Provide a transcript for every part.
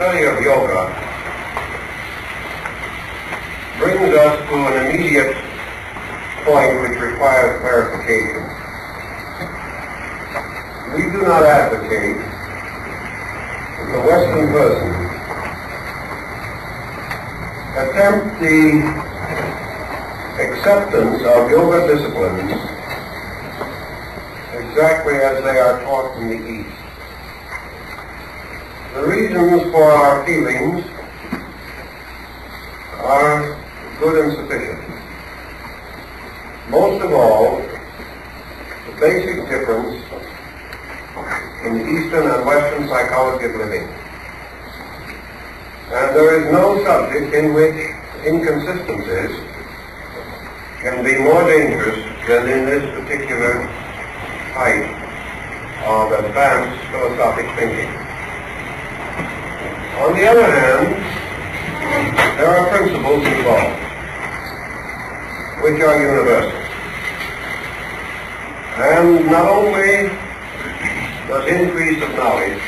study of yoga brings us to an immediate point which requires clarification. We do not advocate that the Western person attempt the acceptance of yoga disciplines exactly as they are taught in the East. The reasons for our feelings are good and sufficient. Most of all, the basic difference in the Eastern and Western psychology of living. And there is no subject in which inconsistencies can be more dangerous than in this particular type of advanced philosophic thinking. On the other hand, there are principles involved which are universal. And not only does increase of knowledge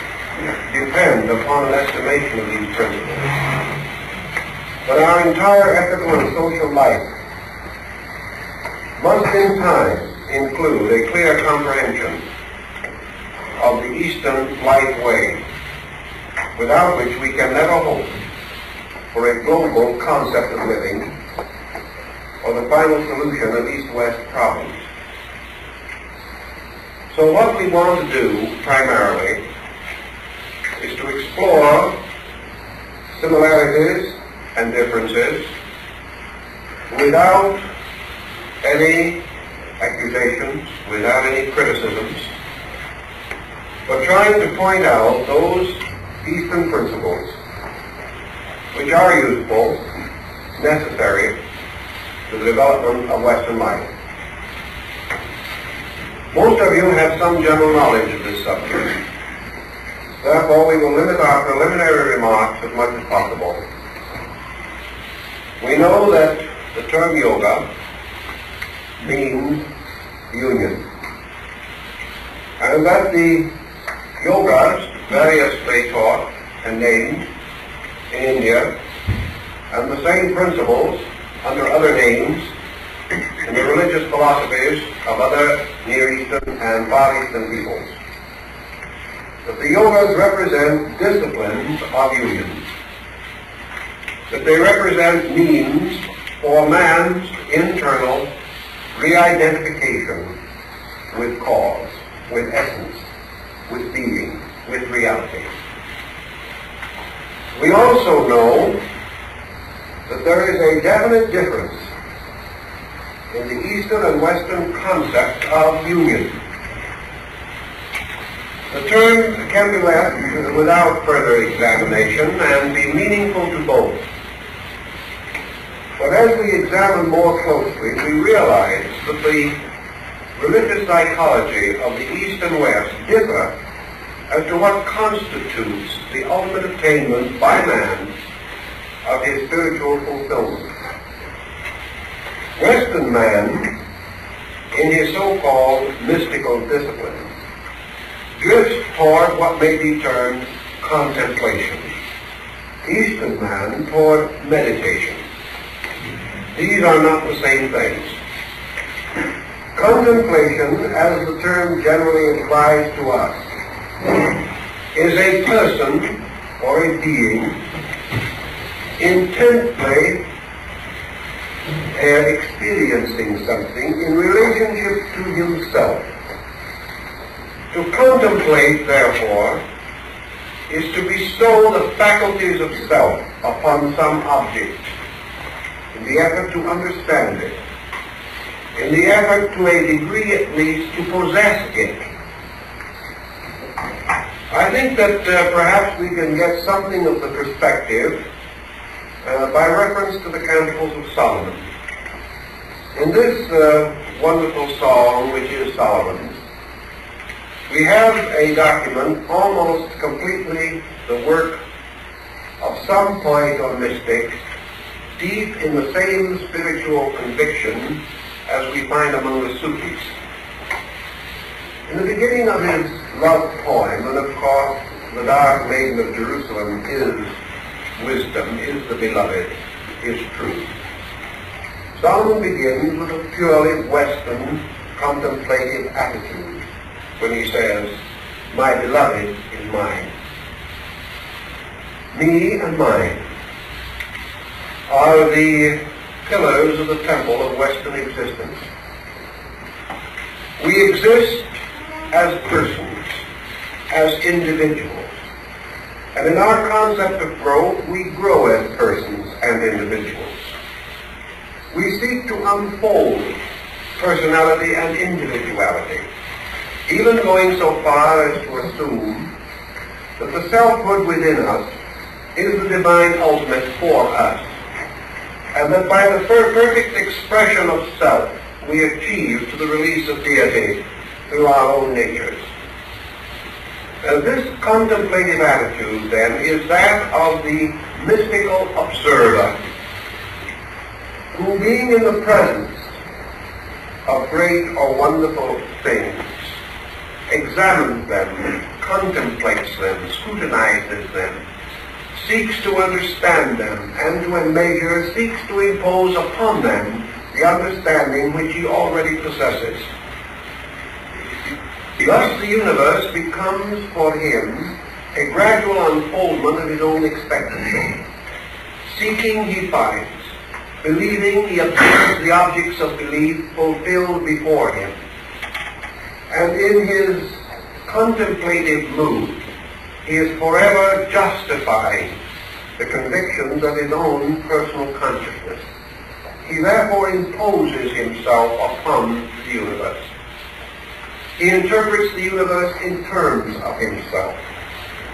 depend upon an estimation of these principles, but our entire ethical and social life must in time include a clear comprehension of the Eastern life way, without which we can never hope for a global concept of living or the final solution of East-West problems. So what we want to do primarily is to explore similarities and differences without any accusations, without any criticisms, but trying to point out those Eastern principles which are useful, necessary to the development of Western life. Most of you have some general knowledge of this subject. Therefore, we will limit our preliminary remarks as much as possible. We know that the term yoga means union, and that the yogas, variously taught and named in India, and the same principles under other names in the religious philosophies of other Near Eastern and Far Eastern peoples. That the yogas represent disciplines of union. That they represent means for man's internal re-identification with cause, with essence, with being, with reality. We also know that there is a definite difference in the Eastern and Western concept of union. The term can be left without further examination and be meaningful to both. But as we examine more closely, we realize that the religious psychology of the East and West differ as to what constitutes the ultimate attainment by man of his spiritual fulfillment. Western man, in his so-called mystical discipline, drifts toward what may be termed contemplation. Eastern man toward meditation. These are not the same things. Contemplation, as the term generally implies to us, is a person or a being intently experiencing something in relationship to himself. To contemplate, therefore, is to bestow the faculties of self upon some object in the effort to understand it, in the effort to a degree at least to possess it. I think that perhaps we can get something of the perspective by reference to the Canticles of Solomon. In this wonderful song, which is Solomon's, we have a document almost completely the work of some poet or mystic deep in the same spiritual conviction as we find among the Sufis. In the beginning of his love poem, and of course the dark maiden of Jerusalem is wisdom, is the beloved, is truth. Solomon begins with a purely Western contemplative attitude when he says, "My beloved is mine." Me and mine are the pillars of the temple of Western existence. We exist as persons, as individuals. And in our concept of growth, we grow as persons and individuals. We seek to unfold personality and individuality, even going so far as to assume that the selfhood within us is the divine ultimate for us, and that by the perfect expression of self, we achieve to the release of deity through our own natures. This contemplative attitude, then, is that of the mystical observer, who, being in the presence of great or wonderful things, examines them, contemplates them, scrutinizes them, seeks to understand them, and to a measure seeks to impose upon them the understanding which he already possesses. Thus the universe becomes for him a gradual unfoldment of his own expectancy. Seeking he finds, believing he observes the objects of belief fulfilled before him. And in his contemplative mood, he is forever justifying the convictions of his own personal consciousness. He therefore imposes himself upon the universe. He interprets the universe in terms of himself.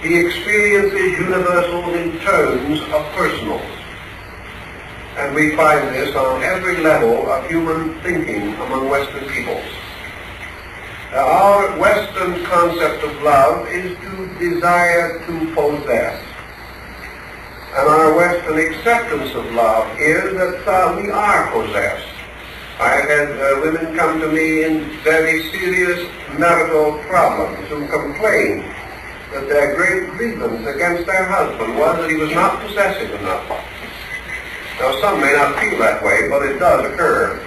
He experiences universals in terms of personals. And we find this on every level of human thinking among Western peoples. Our Western concept of love is to desire to possess. And our Western acceptance of love is that we are possessed. I've had women come to me in very serious marital problems who complain that their great grievance against their husband was that he was not possessive enough. Now, some may not feel that way, but it does occur.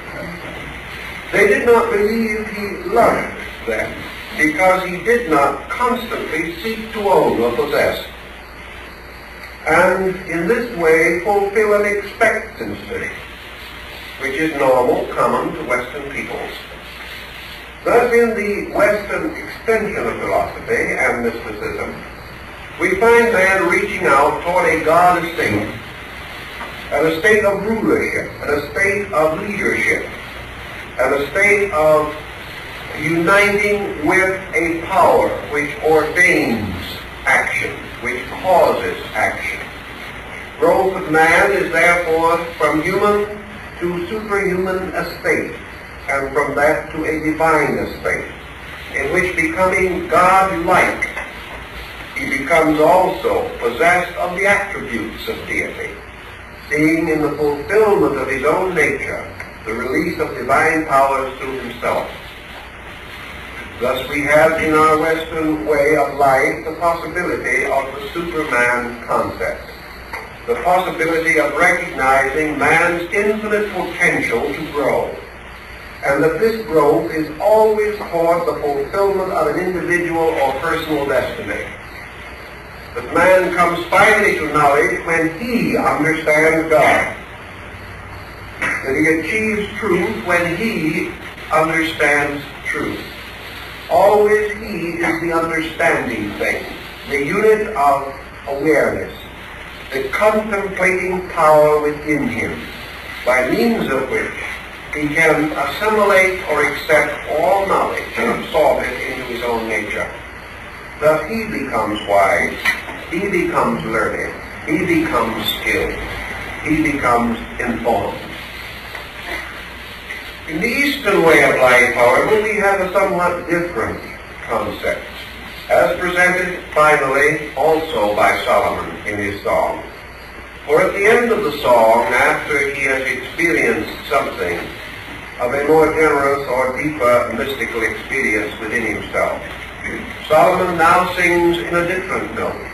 They did not believe he loved them because he did not constantly seek to own or possess, and in this way fulfill an expectancy which is normal, common to Western peoples. Thus, in the Western extension of philosophy and mysticism, we find man reaching out toward a God estate, and a state of rulership, and a state of leadership, and a state of uniting with a power which ordains action, which causes action. Growth of man is therefore from human to superhuman estate, and from that to a divine estate, in which, becoming God-like, he becomes also possessed of the attributes of deity, seeing in the fulfillment of his own nature the release of divine powers through himself. Thus we have in our Western way of life the possibility of the Superman concept, the possibility of recognizing man's infinite potential to grow, and that this growth is always toward the fulfillment of an individual or personal destiny. That man comes finally to knowledge when he understands God, that he achieves truth when he understands truth. Always he is the understanding thing, the unit of awareness, the contemplating power within him, by means of which he can assimilate or accept all knowledge and absorb it into his own nature. Thus he becomes wise, he becomes learned, he becomes skilled, he becomes informed. In the Eastern way of life, however, we have a somewhat different concept, as presented finally also by Solomon in his song. For at the end of the song, after he has experienced something of a more generous or deeper mystical experience within himself, Solomon now sings in a different note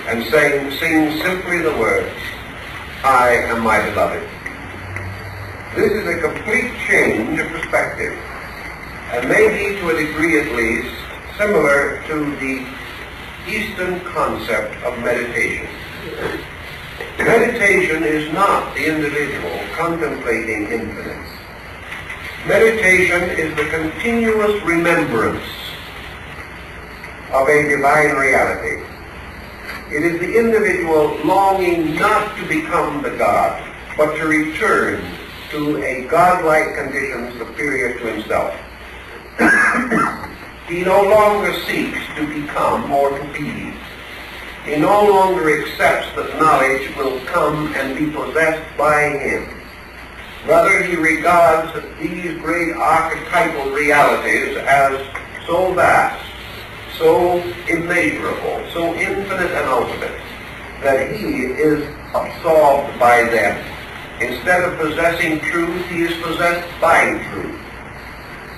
and sings simply the words, I am my beloved. This is a complete change of perspective, and may be, to a degree at least, similar to the Eastern concept of meditation. Meditation is not the individual contemplating infinite. Meditation is the continuous remembrance of a divine reality. It is the individual longing not to become the God, but to return to a godlike condition superior to himself. He no longer seeks to become or to be. He no longer accepts that knowledge will come and be possessed by him. Rather, he regards these great archetypal realities as so vast, so immeasurable, so infinite and ultimate, that he is absorbed by them. Instead of possessing truth, he is possessed by truth.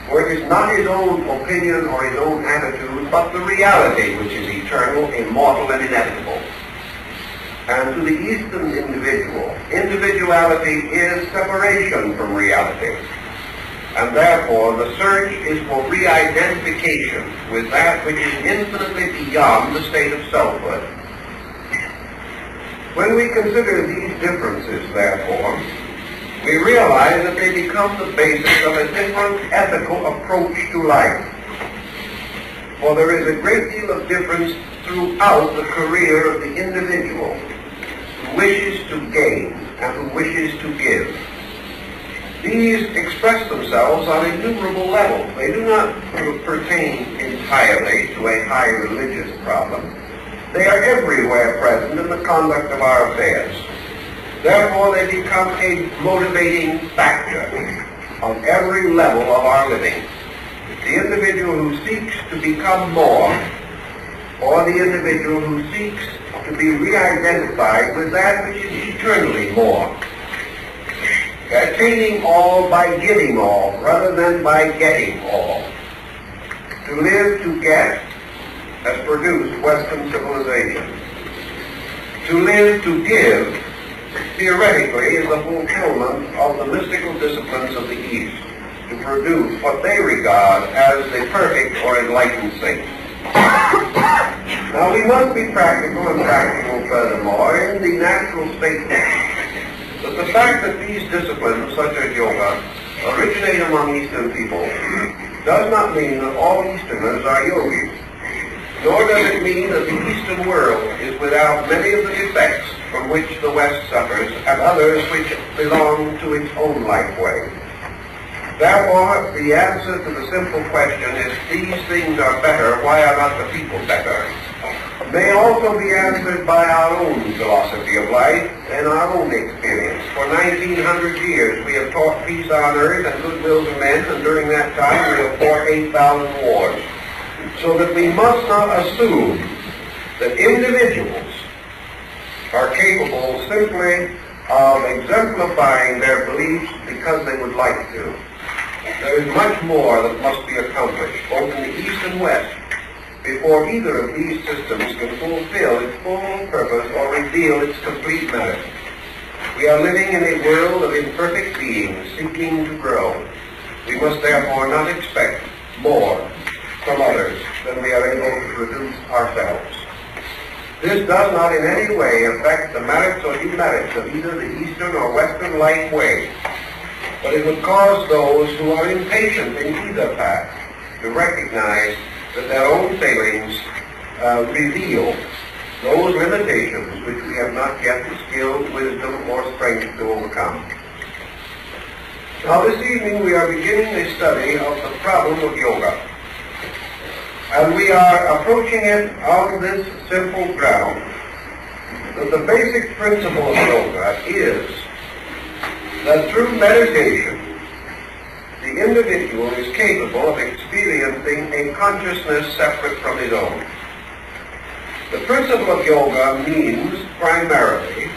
For it is not his own opinion or his own attitude, but the reality which is eternal, immortal, and inevitable. And to the Eastern individual, individuality is separation from reality. And therefore, the search is for re-identification with that which is infinitely beyond the state of selfhood. When we consider these differences, therefore, we realize that they become the basis of a different ethical approach to life. For there is a great deal of difference throughout the career of the individual who wishes to gain and who wishes to give. These express themselves on innumerable levels. They do not pertain entirely to a high religious problem. They are everywhere present in the conduct of our affairs. Therefore, they become a motivating factor on every level of our living. The individual who seeks to become more, or the individual who seeks to be re-identified with that which is eternally more. Attaining all by giving all, rather than by getting all. To live to get has produced Western civilization. To live to give, theoretically, is the fulfillment of the mystical disciplines of the East, to produce what they regard as the perfect or enlightened saint. Now, we must be practical and practical furthermore in the natural statement that the fact that these disciplines, such as yoga, originate among Eastern people does not mean that all Easterners are yogis, nor does it mean that the Eastern world is without many of the defects from which the West suffers and others which belong to its own life way. Therefore, the answer to the simple question, if these things are better, why are not the people better, may also be answered by our own philosophy of life and our own experience. For 1900 years we have taught peace on earth and goodwill to men, and during that time we have fought 8,000 wars. So that we must not assume that individuals are capable simply of exemplifying their beliefs because they would like to. There is much more that must be accomplished, both in the East and West, before either of these systems can fulfill its full purpose or reveal its complete merit. We are living in a world of imperfect beings seeking to grow. We must therefore not expect more from others than we are able to produce ourselves. This does not in any way affect the merits or demerits of either the Eastern or Western life way, but it would cause those who are impatient in either path to recognize that their own failings reveal those limitations which we have not yet the skill, wisdom, or strength to overcome. Now this evening we are beginning a study of the problem of yoga. And we are approaching it on this simple ground, that the basic principle of yoga is that through meditation, the individual is capable of experiencing a consciousness separate from his own. The principle of yoga means primarily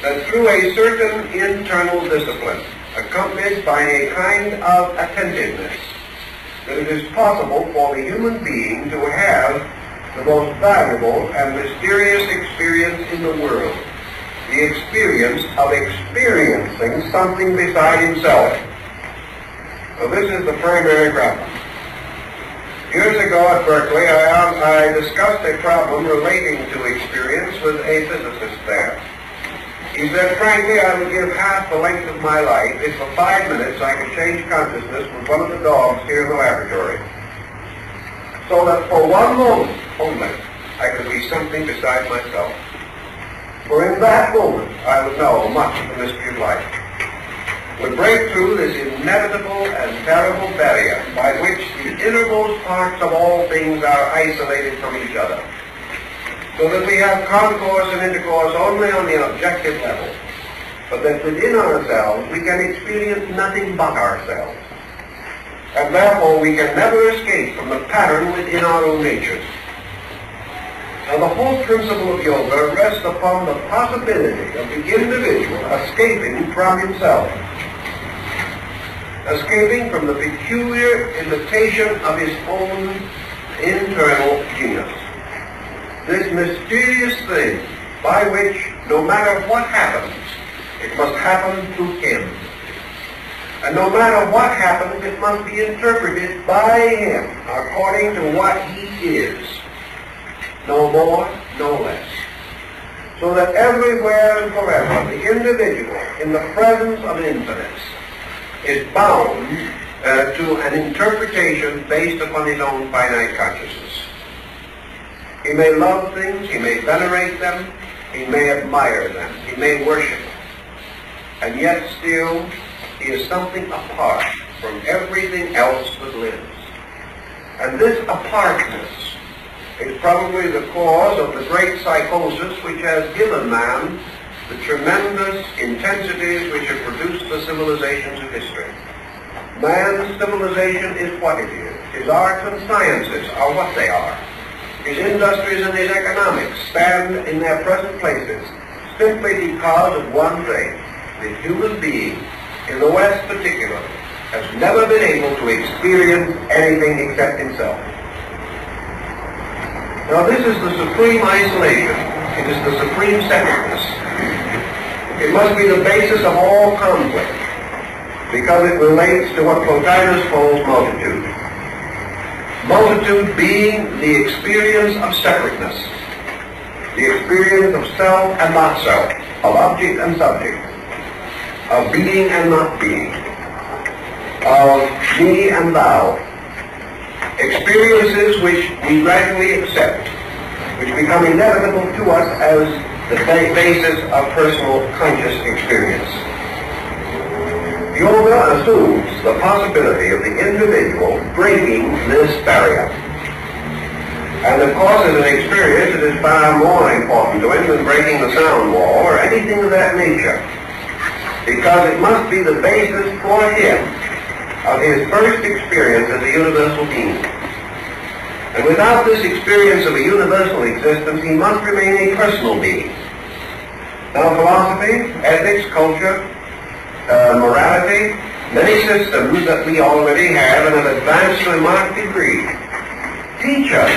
that through a certain internal discipline, accompanied by a kind of attentiveness, that it is possible for the human being to have the most valuable and mysterious experience in the world, the experience of experiencing something beside himself. So this is the primary problem. Years ago at Berkeley, I discussed a problem relating to experience with a physicist there. He said, frankly, I would give half the length of my life if for 5 minutes I could change consciousness with one of the dogs here in the laboratory, so that for one moment only I could be something beside myself. For in that moment I would know much of the mystery of life, would break through this inevitable and terrible barrier by which the innermost parts of all things are isolated from each other, so that we have concourse and intercourse only on the objective level, but that within ourselves we can experience nothing but ourselves, and therefore we can never escape from the pattern within our own natures. Now the whole principle of yoga rests upon the possibility of the individual escaping from himself, escaping from the peculiar imitation of his own internal genius. This mysterious thing by which, no matter what happens, it must happen to him. And no matter what happens, it must be interpreted by him according to what he is. No more, no less. So that everywhere and forever, the individual, in the presence of infinite, is bound to an interpretation based upon his own finite consciousness. He may love things, he may venerate them, he may admire them, he may worship them, and yet still he is something apart from everything else that lives. And this apartness is probably the cause of the great psychosis which has given man the tremendous intensities which have produced the civilizations of history. Man's civilization is what it is. His arts and sciences are what they are. His industries and his economics stand in their present places simply because of one thing. The human being, in the West particularly, has never been able to experience anything except himself. Now this is the supreme isolation. It is the supreme separateness. It must be the basis of all conflict, because it relates to what Plotinus calls multitude. Multitude being the experience of separateness, the experience of self and not self, of object and subject, of being and not being, of me and thou. Experiences which we gradually accept, which become inevitable to us as the basis of personal conscious experience. Yoga assumes the possibility of the individual breaking this barrier. And of course, as an experience, it is far more important to him than breaking the sound wall or anything of that nature, because it must be the basis for him of his first experience as a universal being. And without this experience of a universal existence, he must remain a personal being. Now, philosophy, ethics, culture, morality, many systems that we already have and have advanced to a marked degree, teach us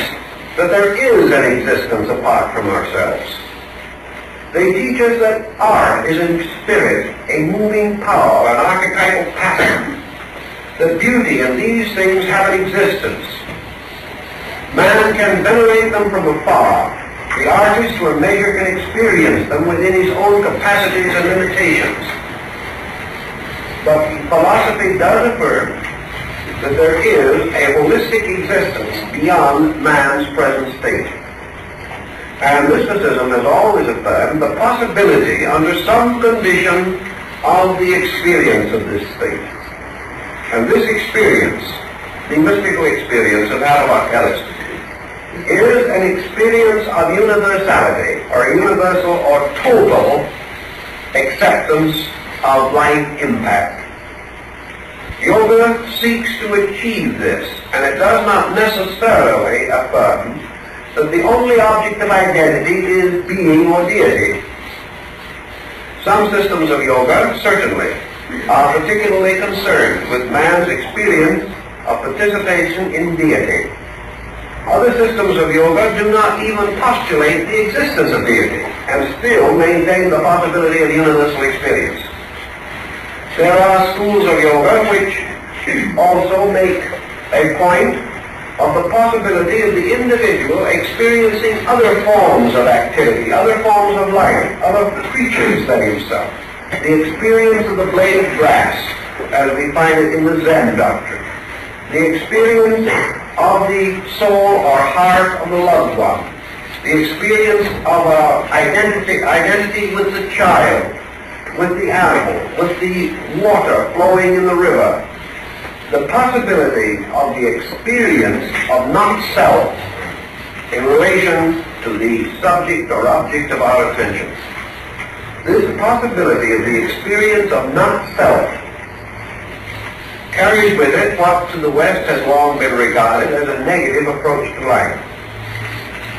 that there is an existence apart from ourselves. They teach us that art is in spirit, a moving power, an archetypal pattern, that beauty and these things have an existence. Man can venerate them from afar. The artist, to a measure, can experience them within his own capacities and limitations. But philosophy does affirm that there is a holistic existence beyond man's present state. And mysticism has always affirmed the possibility, under some condition, of the experience of this state. And this experience, the mystical experience of Aristotle, is an experience of universality, or universal or total acceptance of life impact. Yoga seeks to achieve this, and it does not necessarily affirm that the only object of identity is being or deity. Some systems of yoga, certainly, are particularly concerned with man's experience of participation in deity. Other systems of yoga do not even postulate the existence of deity and still maintain the possibility of universal experience. There are schools of yoga which also make a point of the possibility of the individual experiencing other forms of activity, other forms of life, other creatures than himself. The experience of the blade of grass, as we find it in the Zen doctrine. The experience of the soul or heart of the loved one. The experience of identity with the child, with the animal, with the water flowing in the river. The possibility of the experience of not-self in relation to the subject or object of our attention. This possibility of the experience of not-self carries with it what to the West has long been regarded as a negative approach to life.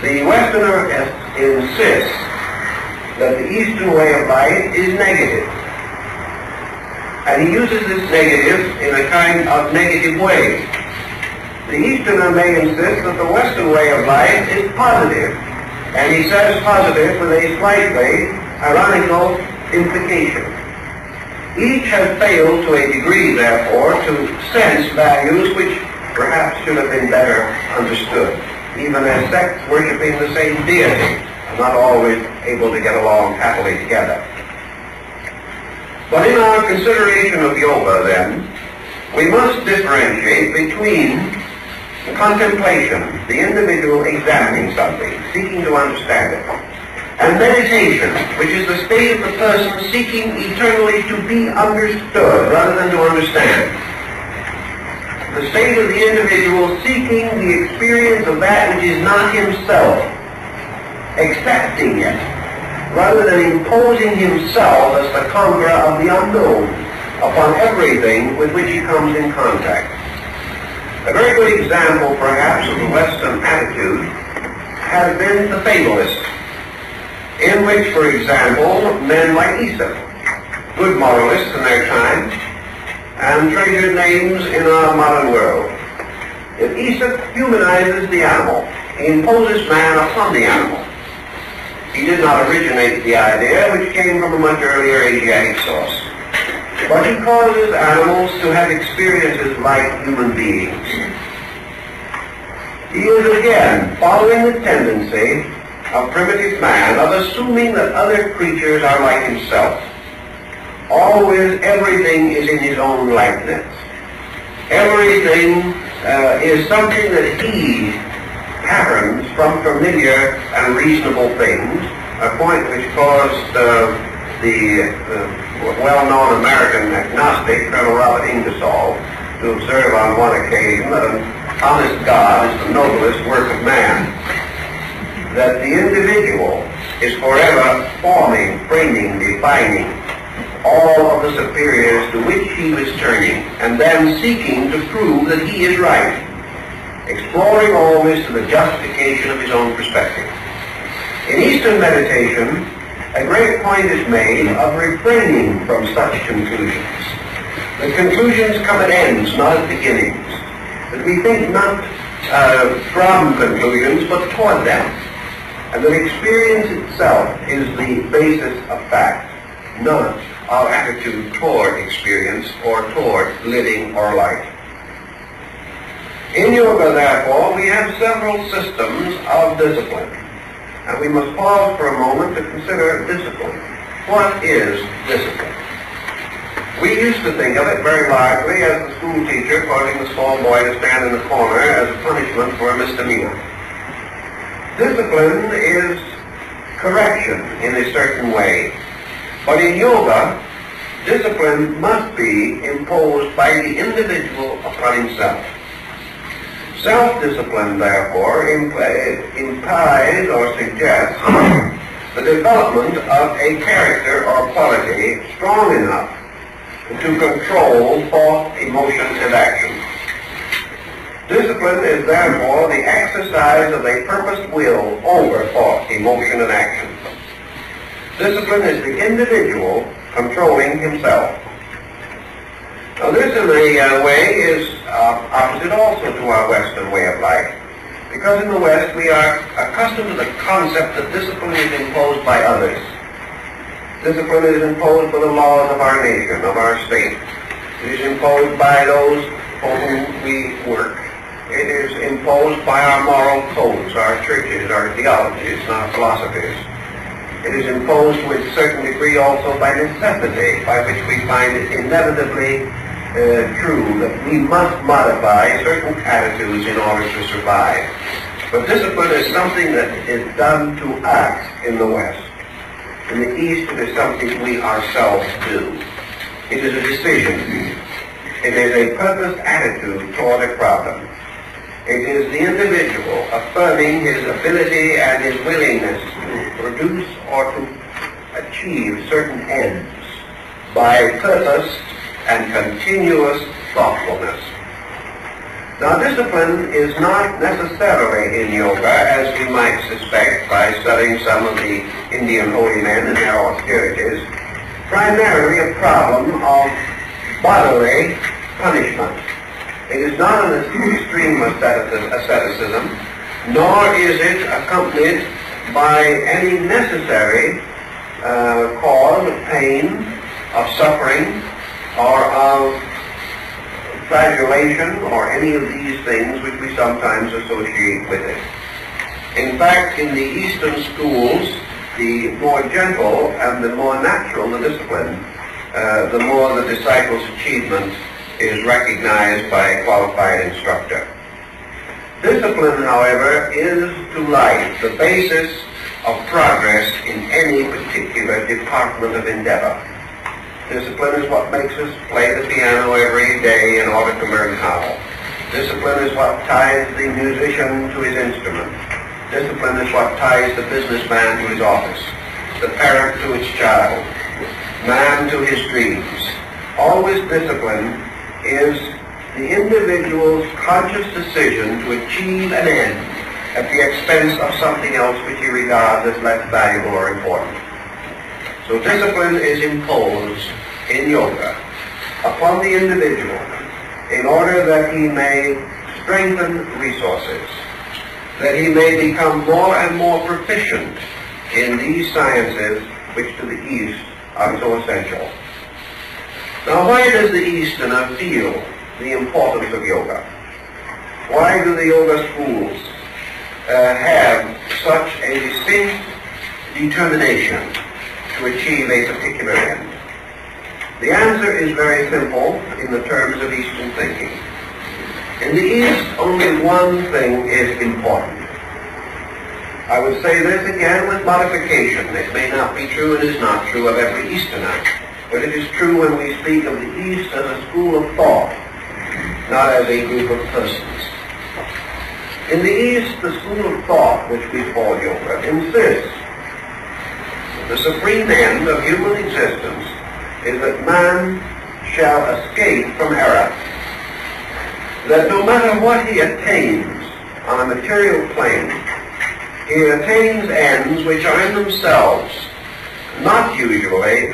The Westerner insists that the Eastern way of life is negative. And he uses this negative in a kind of negative way. The Easterner may insist that the Western way of life is positive. And he says positive with a slightly ironical implication. Each has failed to a degree, therefore, to sense values which perhaps should have been better understood, even as sects worshiping the same deity are not always able to get along happily together. But in our consideration of yoga, then, we must differentiate between contemplation, the individual examining something, seeking to understand it, and meditation, which is the state of the person seeking eternally to be understood rather than to understand. The state of the individual seeking the experience of that which is not himself, accepting it, rather than imposing himself as the conqueror of the unknown upon everything with which he comes in contact. A very good example, perhaps, of the Western attitude has been the fatalist, in which, for example, men like Aesop, good moralists in their time, and treasured names in our modern world. If Aesop humanizes the animal, he imposes man upon the animal. He did not originate the idea, which came from a much earlier Asiatic source. But he causes animals to have experiences like human beings. He is again following the tendency of primitive man of assuming that other creatures are like himself. Always everything is in his own likeness. Everything is something that he patterns from familiar and reasonable things, a point which caused the well-known American agnostic, Colonel Robert Ingersoll, to observe on one occasion that an honest God is the noblest work of man, that the individual is forever forming, framing, defining all of the superiors to which he was turning, and then seeking to prove that he is right, exploring always to the justification of his own perspective. In Eastern meditation, a great point is made of refraining from such conclusions. The conclusions come at ends, not at beginnings. That we think not from conclusions, but toward them. And that experience itself is the basis of fact, not our attitude toward experience or toward living or life. In yoga, therefore, we have several systems of discipline. And we must pause for a moment to consider discipline. What is discipline? We used to think of it very largely as the school teacher causing the small boy to stand in the corner as a punishment for a misdemeanor. Discipline is correction in a certain way. But in yoga, discipline must be imposed by the individual upon himself. Self-discipline, therefore, implies or suggests the development of a character or quality strong enough to control thought, emotion, and action. Discipline is therefore the exercise of a purposed will over thought, emotion, and action. Discipline is the individual controlling himself. Now this in a way is opposite also to our Western way of life. Because in the West we are accustomed to the concept that discipline is imposed by others. Discipline is imposed by the laws of our nation, of our state. It is imposed by those for whom we work. It is imposed by our moral codes, our churches, our theologies, and our philosophies. It is imposed to a certain degree also by necessity, by which we find it inevitably true that we must modify certain attitudes in order to survive. But discipline is something that is done to us in the West. In the East, it is something we ourselves do. It is a decision. It is a purposed attitude toward a problem. It is the individual affirming his ability and his willingness to produce or to achieve certain ends by purpose and continuous thoughtfulness. Now, discipline is not necessarily in yoga, as we might suspect by studying some of the Indian holy men and their austerities, primarily a problem of bodily punishment. It is not an extreme asceticism, nor is it accompanied by any necessary cause of pain, of suffering, or of flagellation, or any of these things which we sometimes associate with it. In fact, in the Eastern schools, the more gentle and the more natural the discipline, the more the disciple's achievement is recognized by a qualified instructor. Discipline, however, is to life the basis of progress in any particular department of endeavor. Discipline is what makes us play the piano every day in order to learn how. Discipline is what ties the musician to his instrument. Discipline is what ties the businessman to his office, the parent to its child, man to his dreams. Always discipline is the individual's conscious decision to achieve an end at the expense of something else which he regards as less valuable or important. So discipline is imposed in yoga upon the individual in order that he may strengthen resources, that he may become more and more proficient in these sciences which to the East are so essential. Now, why does the Easterner feel the importance of yoga? Why do the yoga schools have such a distinct determination to achieve a particular end? The answer is very simple in the terms of Eastern thinking. In the East, only one thing is important. I would say this again with modification. It may not be true and is not true of every Easterner, but it is true when we speak of the East as a school of thought, not as a group of persons. In the East, the school of thought, which we call yoga, insists that the supreme end of human existence is that man shall escape from error. That no matter what he attains on a material plane, he attains ends which are in themselves not usually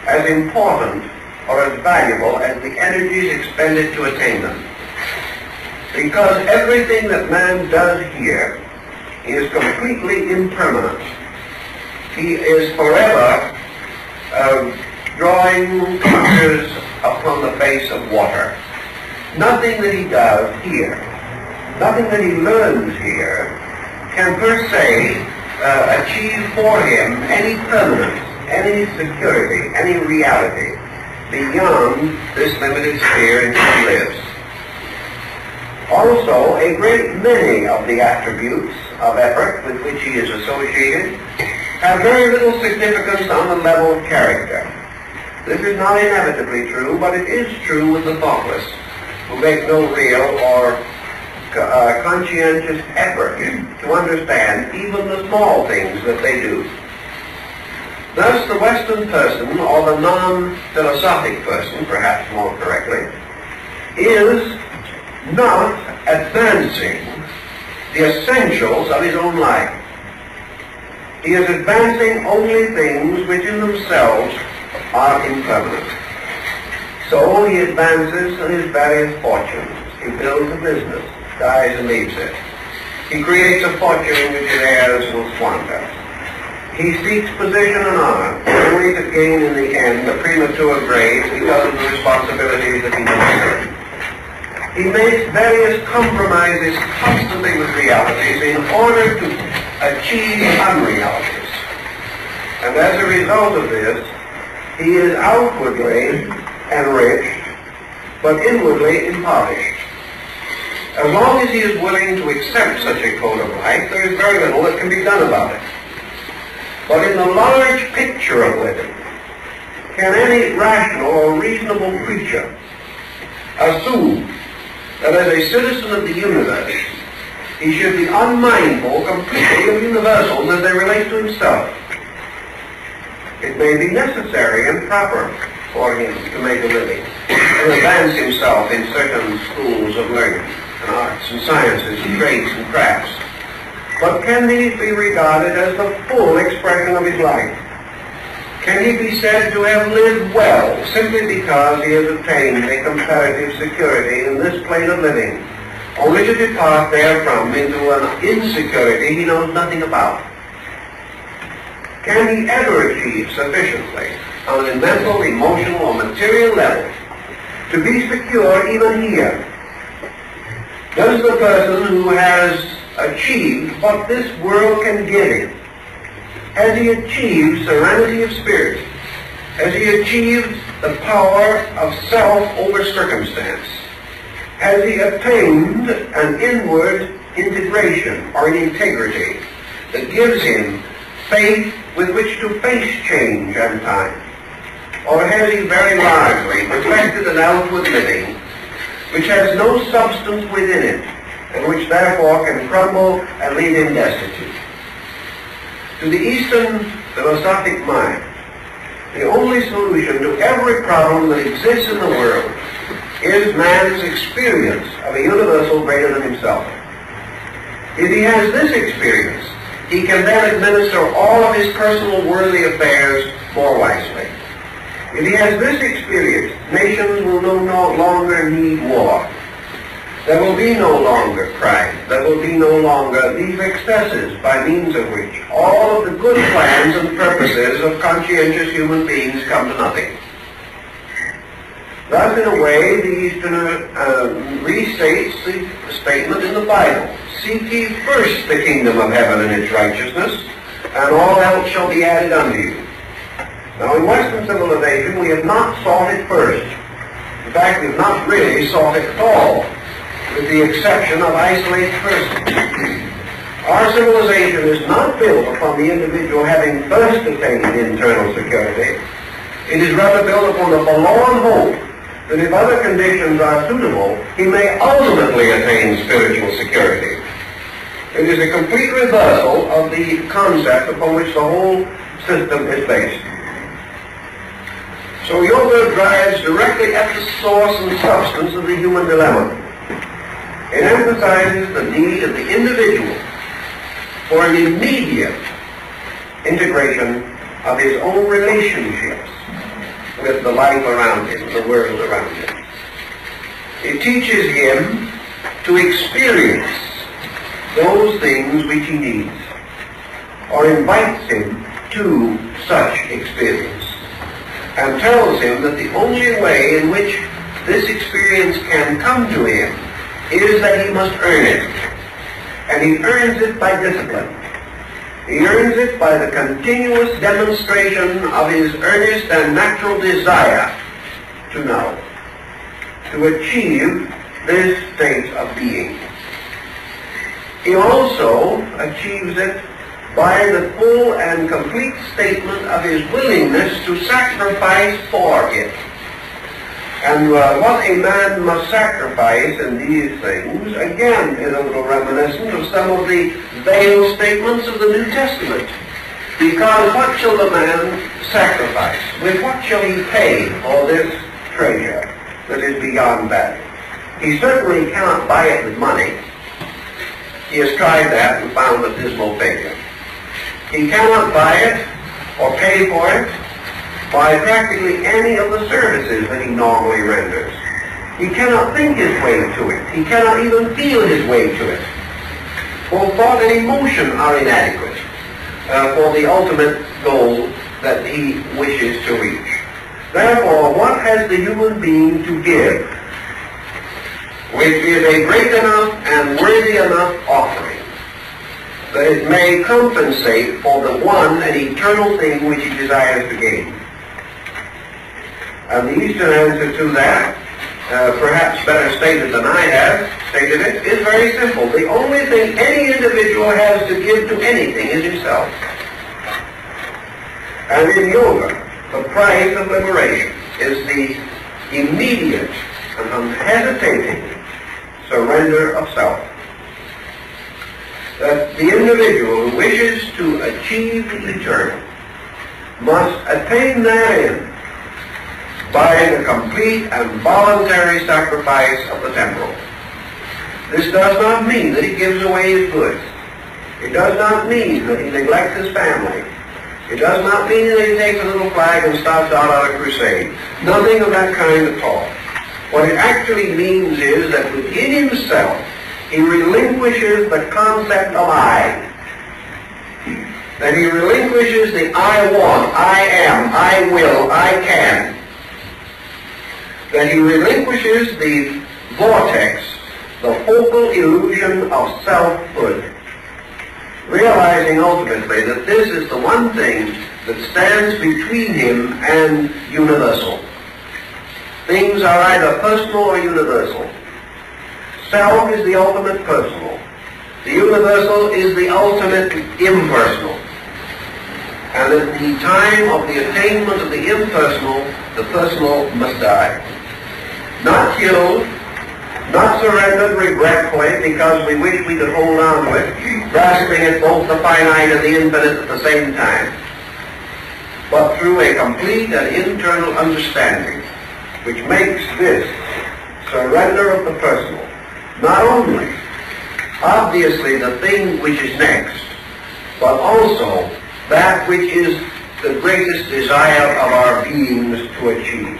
as important or as valuable as the energies expended to attain them. Because everything that man does here is completely impermanent. He is forever drawing pictures upon the face of water. Nothing that he does here, nothing that he learns here, can per se achieve for him any permanence, any security, any reality beyond this limited sphere in which he lives. Also, a great many of the attributes of effort with which he is associated have very little significance on the level of character. This is not inevitably true, but it is true with the thoughtless, who make no real or conscientious effort to understand even the small things that they do. Thus, the Western person, or the non-philosophic person, perhaps more correctly, is not advancing the essentials of his own life. He is advancing only things which in themselves are impermanent. So he advances in his various fortunes. He builds a business, dies and leaves it. He creates a fortune which his heirs will squander. He seeks position and honor, only to gain in the end a premature grave because of the responsibilities that he inherits. He makes various compromises constantly with realities in order to achieve unrealities. And as a result of this, he is outwardly enriched, but inwardly impoverished. As long as he is willing to accept such a code of life, there is very little that can be done about it. But in the large picture of living, can any rational or reasonable creature assume that as a citizen of the universe, he should be unmindful completely of universals as they relate to himself? It may be necessary and proper for him to make a living, to advance himself in certain schools of learning, and arts and sciences and trades and crafts. But can these be regarded as the full expression of his life? Can he be said to have lived well simply because he has attained a comparative security in this plane of living, only to depart therefrom into an insecurity he knows nothing about? Can he ever achieve sufficiently on a mental, emotional, or material level to be secure even here? Does the person who has achieved what this world can give him, has he achieved serenity of spirit? Has he achieved the power of self over circumstance? Has he attained an inward integration or an integrity that gives him faith with which to face change and time? Or has he very largely perfected an outward living which has no substance within it, and which therefore can crumble and leave him destitute? To the Eastern philosophic mind, the only solution to every problem that exists in the world is man's experience of a universal greater than himself. If he has this experience, he can then administer all of his personal worldly affairs more wisely. If he has this experience, nations will no longer need war. There will be no longer crime. There will be no longer these excesses by means of which all of the good plans and purposes of conscientious human beings come to nothing. Thus, in a way, the Easterner restates the statement in the Bible: "Seek ye first the kingdom of heaven and its righteousness, and all else shall be added unto you." Now, in Western civilization, we have not sought it first. In fact, we have not really sought it at all, with the exception of isolated persons. Our civilization is not built upon the individual having first attained internal security. It is rather built upon the forlorn hope that if other conditions are suitable, he may ultimately attain spiritual security. It is a complete reversal of the concept upon which the whole system is based. So yoga drives directly at the source and substance of the human dilemma. It emphasizes the need of the individual for an immediate integration of his own relationships with the life around him, the world around him. It teaches him to experience those things which he needs, or invites him to such experience, and tells him that the only way in which this experience can come to him is that he must earn it. And he earns it by discipline. He earns it by the continuous demonstration of his earnest and natural desire to know, to achieve this state of being. He also achieves it by the full and complete statement of his willingness to sacrifice for it. And what a man must sacrifice in these things, again, is a little reminiscent of some of the veiled statements of the New Testament. Because what shall the man sacrifice? With what shall he pay for this treasure that is beyond value? He certainly cannot buy it with money. He has tried that and found a dismal failure. He cannot buy it or pay for it by practically any of the services that he normally renders. He cannot think his way to it. He cannot even feel his way to it. Both thought and emotion are inadequate for the ultimate goal that he wishes to reach. Therefore, what has the human being to give, which is a great enough and worthy enough offering, that it may compensate for the one and eternal thing which he desires to gain? And the Eastern answer to that, perhaps better stated than I have stated it, is very simple. The only thing any individual has to give to anything is himself. And in yoga, the price of liberation is the immediate and unhesitating surrender of self. That the individual who wishes to achieve the eternal must attain therein by the complete and voluntary sacrifice of the temporal. This does not mean that he gives away his goods. It does not mean that he neglects his family. It does not mean that he takes a little flag and starts out on a crusade. Nothing of that kind at all. What it actually means is that within himself, he relinquishes the concept of I. That he relinquishes the I want, I am, I will, I can. That he relinquishes the vortex, the focal illusion of selfhood, realizing ultimately that this is the one thing that stands between him and universal. Things are either personal or universal. Self is the ultimate personal. The universal is the ultimate impersonal. And at the time of the attainment of the impersonal, the personal must die. Not killed, not surrendered regretfully because we wish we could hold on to it, grasping at both the finite and the infinite at the same time, but through a complete and internal understanding which makes this surrender of the personal not only obviously the thing which is next, but also that which is the greatest desire of our beings to achieve,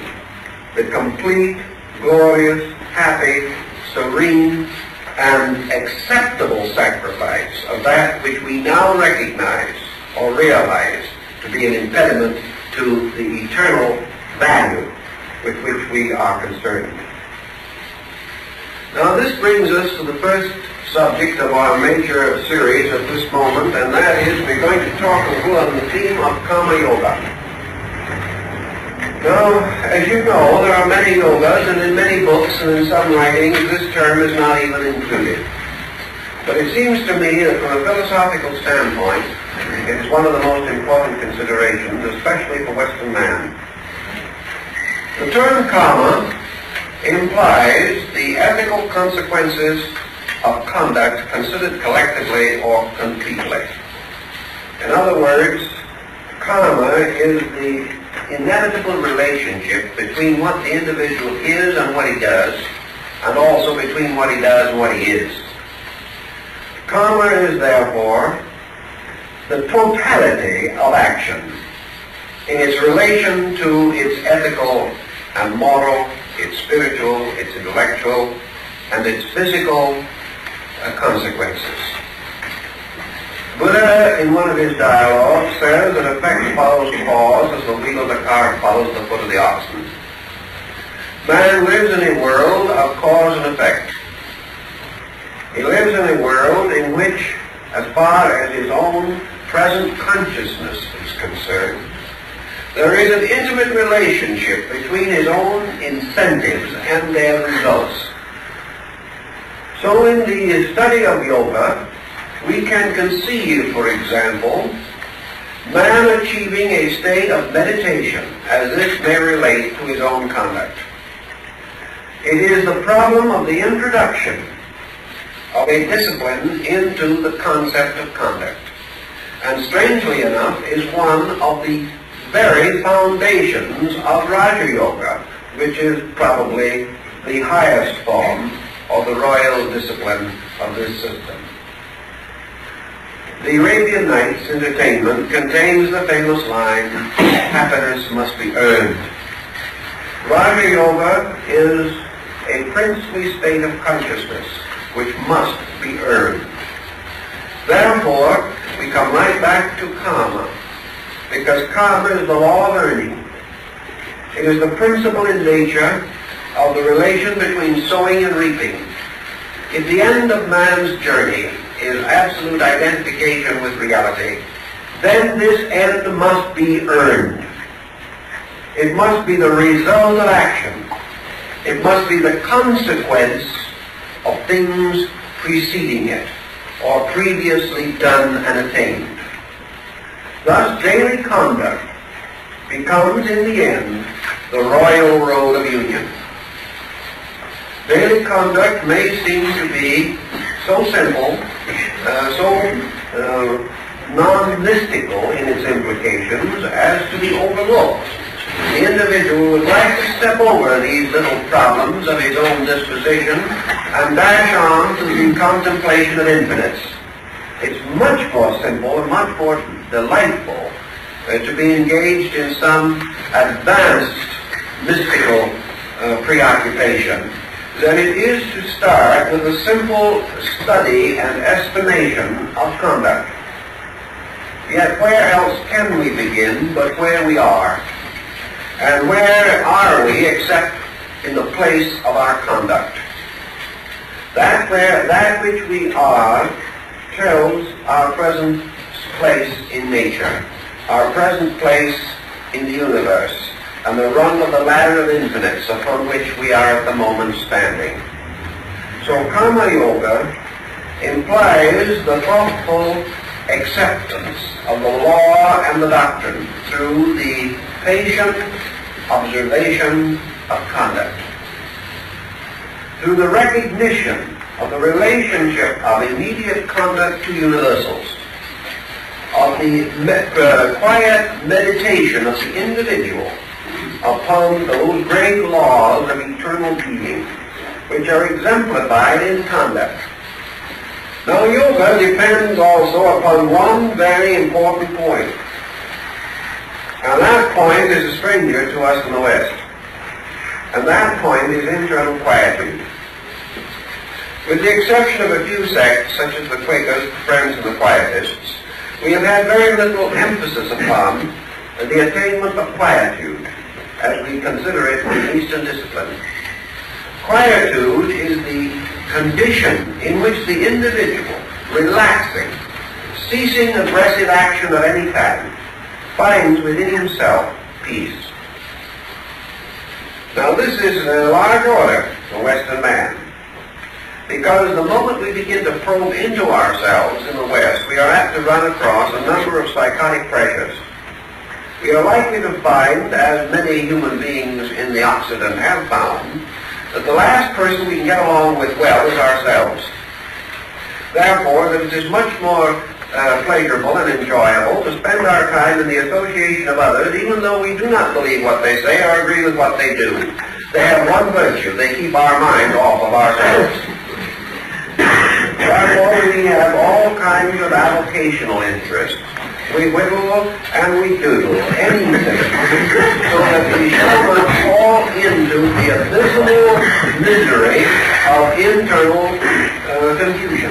the complete, glorious, happy, serene, and acceptable sacrifice of that which we now recognize or realize to be an impediment to the eternal value with which we are concerned. Now this brings us to the first subject of our major series at this moment, and that is we're going to talk a little on the theme of Karma Yoga. Now, as you know, there are many yogas, and in many books and in some writings, this term is not even included. But it seems to me that from a philosophical standpoint, it is one of the most important considerations, especially for Western man. The term karma implies the ethical consequences of conduct considered collectively or completely. In other words, karma is the inevitable relationship between what the individual is and what he does, and also between what he does and what he is. Karma is therefore the totality of action in its relation to its ethical and moral, its spiritual, its intellectual, and its physical consequences. Buddha, in one of his dialogues, says that effect follows cause as the wheel of the cart follows the foot of the oxen. Man lives in a world of cause and effect. He lives in a world in which, as far as his own present consciousness is concerned, there is an intimate relationship between his own incentives and their results. So in the study of yoga, we can conceive, for example, man achieving a state of meditation as this may relate to his own conduct. It is the problem of the introduction of a discipline into the concept of conduct, and strangely enough is one of the very foundations of Raja Yoga, which is probably the highest form of the royal discipline of this system. The Arabian Nights entertainment contains the famous line, happiness must be earned. Raja Yoga is a princely state of consciousness which must be earned. Therefore, we come right back to karma, because karma is the law of earning. It is the principle in nature of the relation between sowing and reaping. If the end of man's journey is absolute identification with reality, then this end must be earned. It must be the result of action. It must be the consequence of things preceding it, or previously done and attained. Thus, daily conduct becomes, in the end, the royal road of union. Daily conduct may seem to be so simple, so non-mystical in its implications as to be overlooked. The individual would like to step over these little problems of his own disposition and dash on to the contemplation of infinites. It's much more simple and much more delightful to be engaged in some advanced mystical preoccupation than it is to start with a simple study and estimation of conduct. Yet where else can we begin but where we are? And where are we except in the place of our conduct? That which we are tells our present place in nature, our present place in the universe, and the rung of the ladder of infinites upon which we are at the moment standing. So Karma Yoga implies the thoughtful acceptance of the law and the doctrine through the patient observation of conduct, through the recognition of the relationship of immediate conduct to universals, of the quiet meditation of the individual upon those great laws of eternal being, which are exemplified in conduct. Now, yoga depends also upon one very important point. And that point is a stranger to us in the West. And that point is internal quietude. With the exception of a few sects, such as the Quakers, the Friends, and the Quietists, we have had very little emphasis upon the attainment of quietude, as we consider it in Eastern discipline. Quietude is the condition in which the individual, relaxing, ceasing aggressive action of any kind, finds within himself peace. Now this is a large order for Western man, because the moment we begin to probe into ourselves in the West, we are apt to run across a number of psychotic pressures. We are likely to find, as many human beings in the Occident have found, that the last person we can get along with well is ourselves. Therefore, that it is much more pleasurable and enjoyable to spend our time in the association of others, even though we do not believe what they say or agree with what they do. They have one virtue: they keep our mind off of ourselves. Therefore, we have all kinds of avocational interests. We whittle and we doodle anything, so that we shall not fall into the abysmal misery of internal confusion.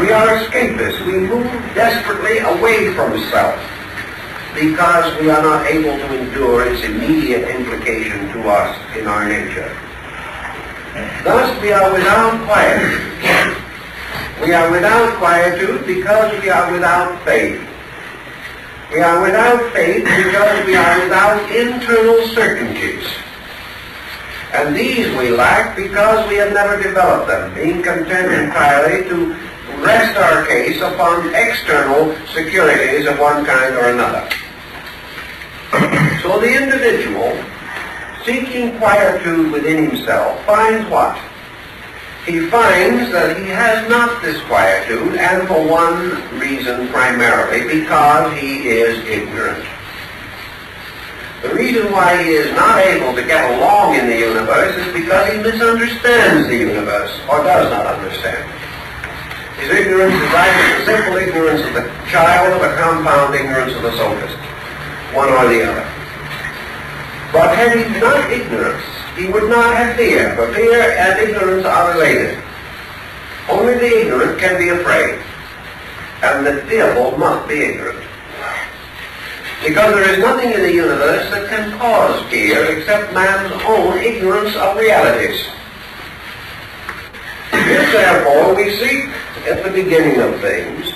We are escapists. We move desperately away from self because we are not able to endure its immediate implication to us in our nature. Thus, we are without quietude. We are without quietude because we are without faith. We are without faith because we are without internal certainties. And these we lack because we have never developed them, being content entirely to rest our case upon external securities of one kind or another. So the individual, seeking quietude within himself, finds what? He finds that he has not this quietude, and for one reason primarily, because he is ignorant. The reason why he is not able to get along in the universe is because he misunderstands the universe, or does not understand. His ignorance is either the simple ignorance of the child or the compound ignorance of the sophist, one or the other. But had he not ignorance, he would not have fear, for fear and ignorance are related. Only the ignorant can be afraid, and the fearful must be ignorant. Because there is nothing in the universe that can cause fear except man's own ignorance of realities. If, therefore, we seek at the beginning of things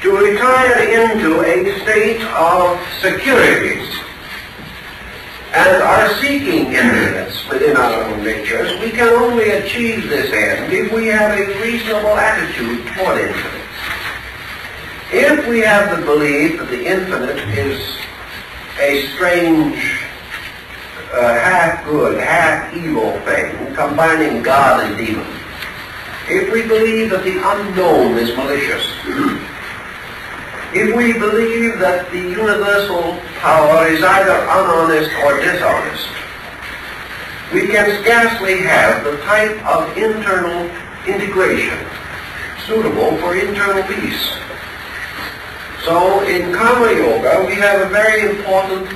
to retire into a state of securities and are seeking ignorance within our own natures, we can only achieve this end if we have a reasonable attitude toward infinite. If we have the belief that the infinite is a strange, half-good, half-evil thing, combining God and demon, if we believe that the unknown is malicious, if we believe that the universal power is either unhonest or dishonest, we can scarcely have the type of internal integration suitable for internal peace. So in Karma Yoga, we have a very important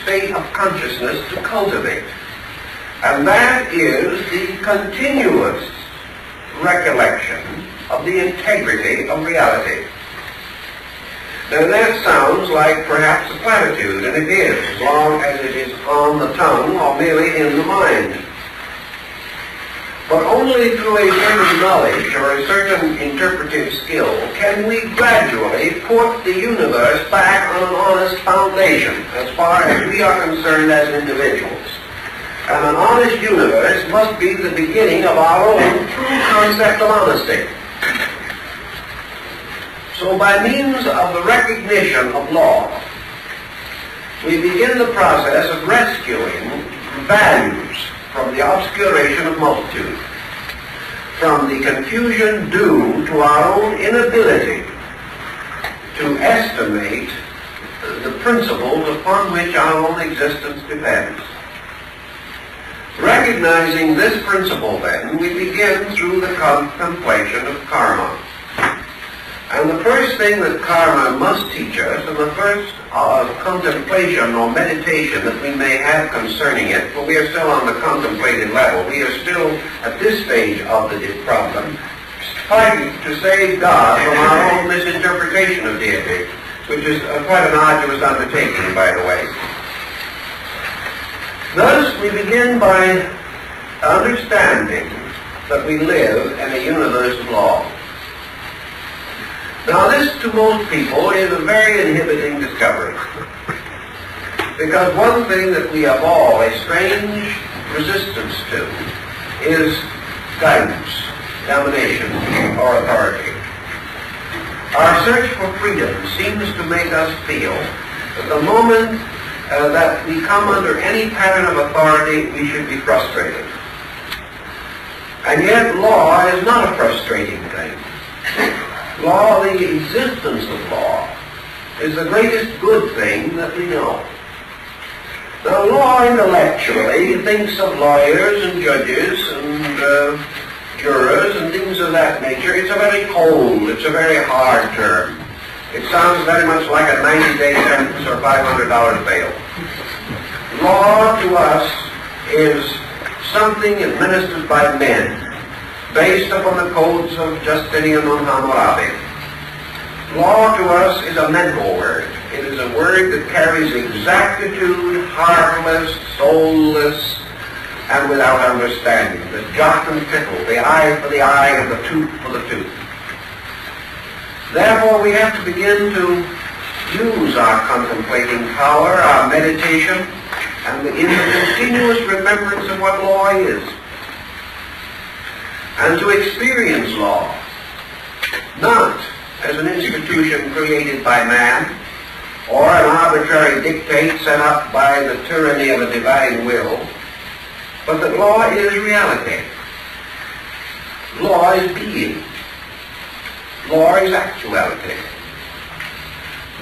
state of consciousness to cultivate. And that is the continuous recollection of the integrity of reality. Now that sounds like perhaps a platitude, and it is, as long as it is on the tongue or merely in the mind. But only through a certain knowledge or a certain interpretive skill can we gradually put the universe back on an honest foundation as far as we are concerned as individuals. And an honest universe must be the beginning of our own true concept of honesty. So by means of the recognition of law, we begin the process of rescuing values from the obscuration of multitude, from the confusion due to our own inability to estimate the principles upon which our own existence depends. Recognizing this principle, then, we begin through the contemplation of karma. And the first thing that karma must teach us, and the first contemplation or meditation that we may have concerning it, but we are still on the contemplative level, we are still at this stage of the problem, fighting to save God from our own misinterpretation of deity, which is quite an arduous undertaking, by the way. Thus, we begin by understanding that we live in a universe of law. Now this, to most people, is a very inhibiting discovery. Because one thing that we have all a strange resistance to is guidance, domination, or authority. Our search for freedom seems to make us feel that the moment that we come under any pattern of authority, we should be frustrated. And yet law is not a frustrating thing. Law, the existence of law, is the greatest good thing that we know. Now, law intellectually thinks of lawyers and judges and jurors and things of that nature. It's a very cold, it's a very hard term. It sounds very much like a 90-day sentence or $500 bail. Law to us is something administered by men, based upon the codes of Justinian and Hammurabi. Law to us is a mental word. It is a word that carries exactitude, heartless, soulless, and without understanding. The jot and tittle, the eye for the eye, and the tooth for the tooth. Therefore, we have to begin to use our contemplating power, our meditation, and in the continuous remembrance of what law is. And to experience law, not as an institution created by man, or an arbitrary dictate set up by the tyranny of a divine will, but that law is reality. Law is being. Law is actuality.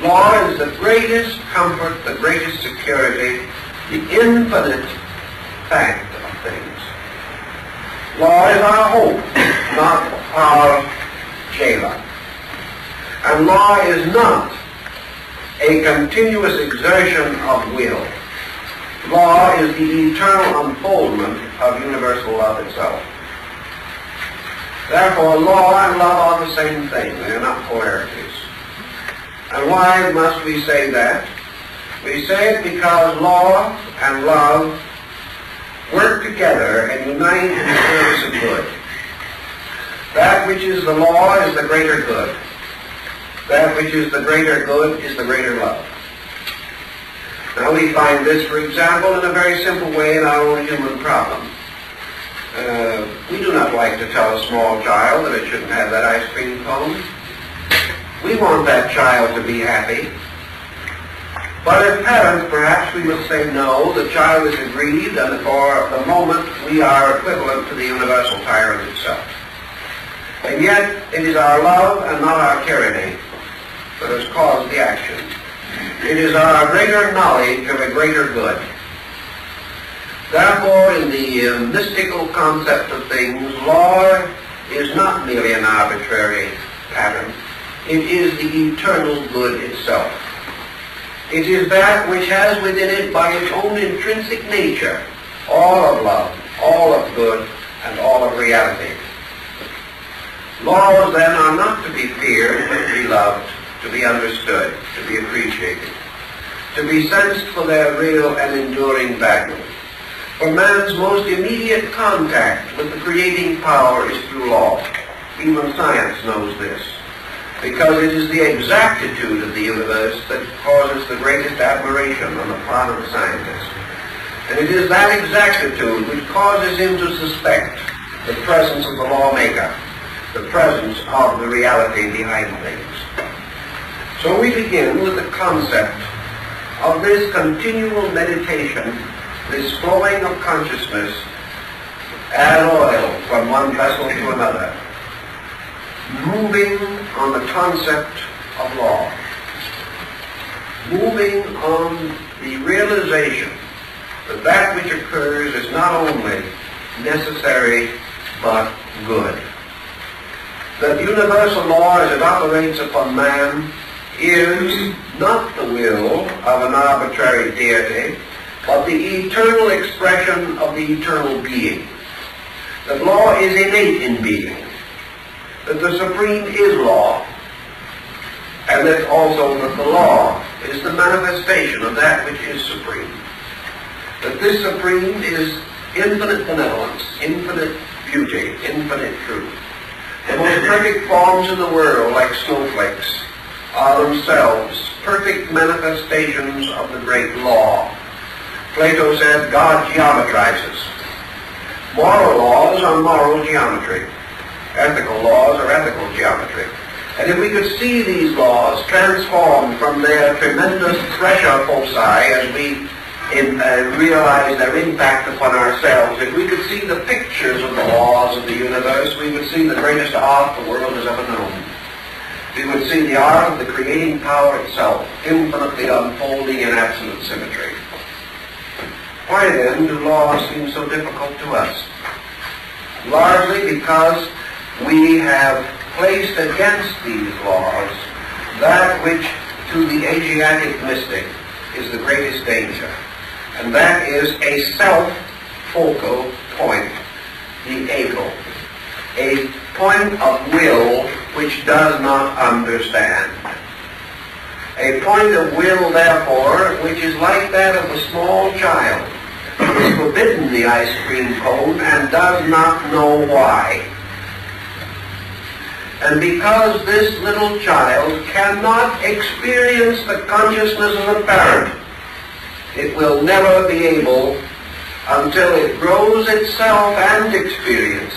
Law is the greatest comfort, the greatest security, the infinite fact of things. Law is our hope, not our Shelah. And law is not a continuous exertion of will. Law is the eternal unfoldment of universal love itself. Therefore, law and love are the same thing. They are not polarities. And why must we say that? We say it because law and love work together and unite in the service of good. That which is the law is the greater good. That which is the greater good is the greater love. Now we find this, for example, in a very simple way in our own human problem. We do not like to tell a small child that it shouldn't have that ice cream cone. We want that child to be happy. But as parents, perhaps we must say no, the child is aggrieved, and for the moment we are equivalent to the universal tyrant itself. And yet it is our love and not our tyranny that has caused the action. It is our greater knowledge of a greater good. Therefore, in the mystical concept of things, law is not merely an arbitrary pattern. It is the eternal good itself. It is that which has within it, by its own intrinsic nature, all of love, all of good, and all of reality. Laws, then, are not to be feared, but to be loved, to be understood, to be appreciated, to be sensed for their real and enduring value. For man's most immediate contact with the creating power is through law. Even science knows this, because it is the exactitude of the universe that causes the greatest admiration on the part of the scientist. And it is that exactitude which causes him to suspect the presence of the lawmaker, the presence of the reality behind things. So we begin with the concept of this continual meditation, this flowing of consciousness as oil from one vessel to another, moving on the concept of law, moving on the realization that that which occurs is not only necessary but good. That universal law as it operates upon man is not the will of an arbitrary deity, but the eternal expression of the eternal being. That law is innate in being. That the supreme is law. And that also that the law is the manifestation of that which is supreme. That this supreme is infinite benevolence, infinite beauty, infinite truth. The most perfect forms in the world, like snowflakes, are themselves perfect manifestations of the great law. Plato said, God geometrizes. Moral laws are moral geometry. Ethical laws are ethical geometry. And if we could see these laws transformed from their tremendous pressure foci as we realize their impact upon ourselves, if we could see the pictures of the laws of the universe, we would see the greatest art the world has ever known. We would see the art of the creating power itself, infinitely unfolding in absolute symmetry. Why then do laws seem so difficult to us? Largely because we have placed against these laws that which to the Asiatic mystic is the greatest danger. And that is a self-focal point, the ego. A point of will which does not understand. A point of will, therefore, which is like that of a small child who is forbidden the ice cream cone and does not know why. And because this little child cannot experience the consciousness of a parent, it will never be able until it grows itself and experiences.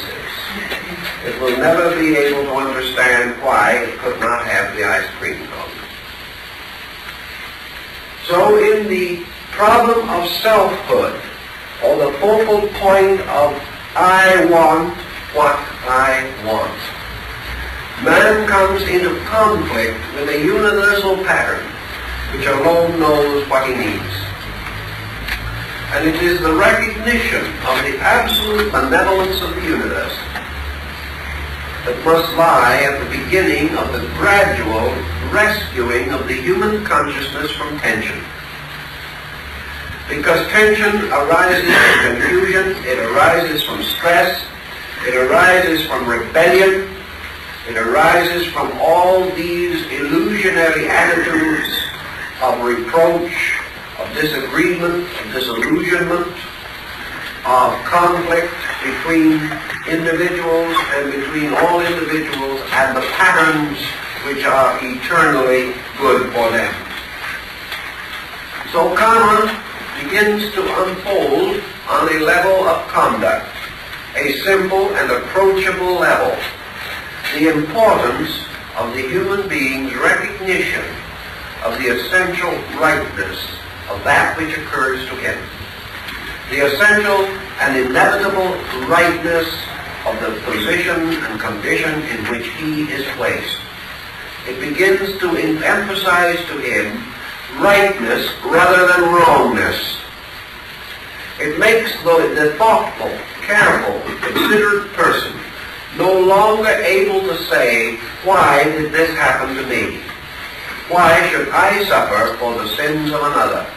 It will never be able to understand why it could not have the ice cream cone. So in the problem of selfhood, or the focal point of I want what I want, man comes into conflict with a universal pattern which alone knows what he needs. And it is the recognition of the absolute benevolence of the universe that must lie at the beginning of the gradual rescuing of the human consciousness from tension. Because tension arises from confusion, it arises from stress, it arises from rebellion, it arises from all these illusionary attitudes of reproach, of disagreement, of disillusionment, of conflict between individuals and between all individuals, and the patterns which are eternally good for them. So karma begins to unfold on a level of conduct, a simple and approachable level. The importance of the human being's recognition of the essential rightness of that which occurs to him. The essential and inevitable rightness of the position and condition in which he is placed. It begins to emphasize to him rightness rather than wrongness. It makes the thoughtful, careful, considerate person no longer able to say, why did this happen to me? Why should I suffer for the sins of another?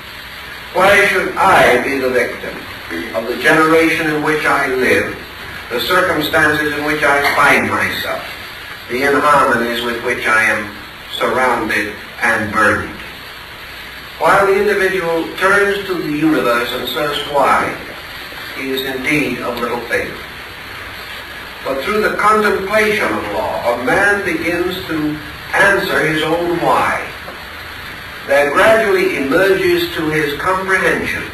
Why should I be the victim of the generation in which I live, the circumstances in which I find myself, the inharmonies with which I am surrounded and burdened? While the individual turns to the universe and says why, he is indeed of little faith. But through the contemplation of law, a man begins to answer his own why. There gradually emerges to his comprehension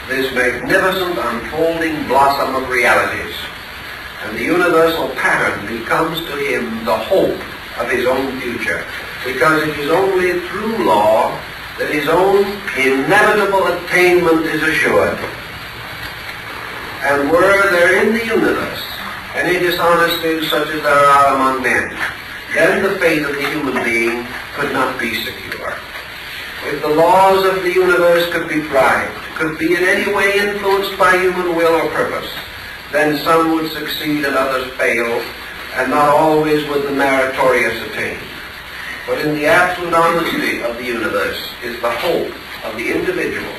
this magnificent unfolding blossom of realities, and the universal pattern becomes to him the hope of his own future, because it is only through law that his own inevitable attainment is assured. And were there in the universe any dishonesties such as there are among men, then the fate of the human being could not be secure. If the laws of the universe could be bribed, could be in any way influenced by human will or purpose, then some would succeed and others fail, and not always would the meritorious attain. But in the absolute honesty of the universe is the hope of the individual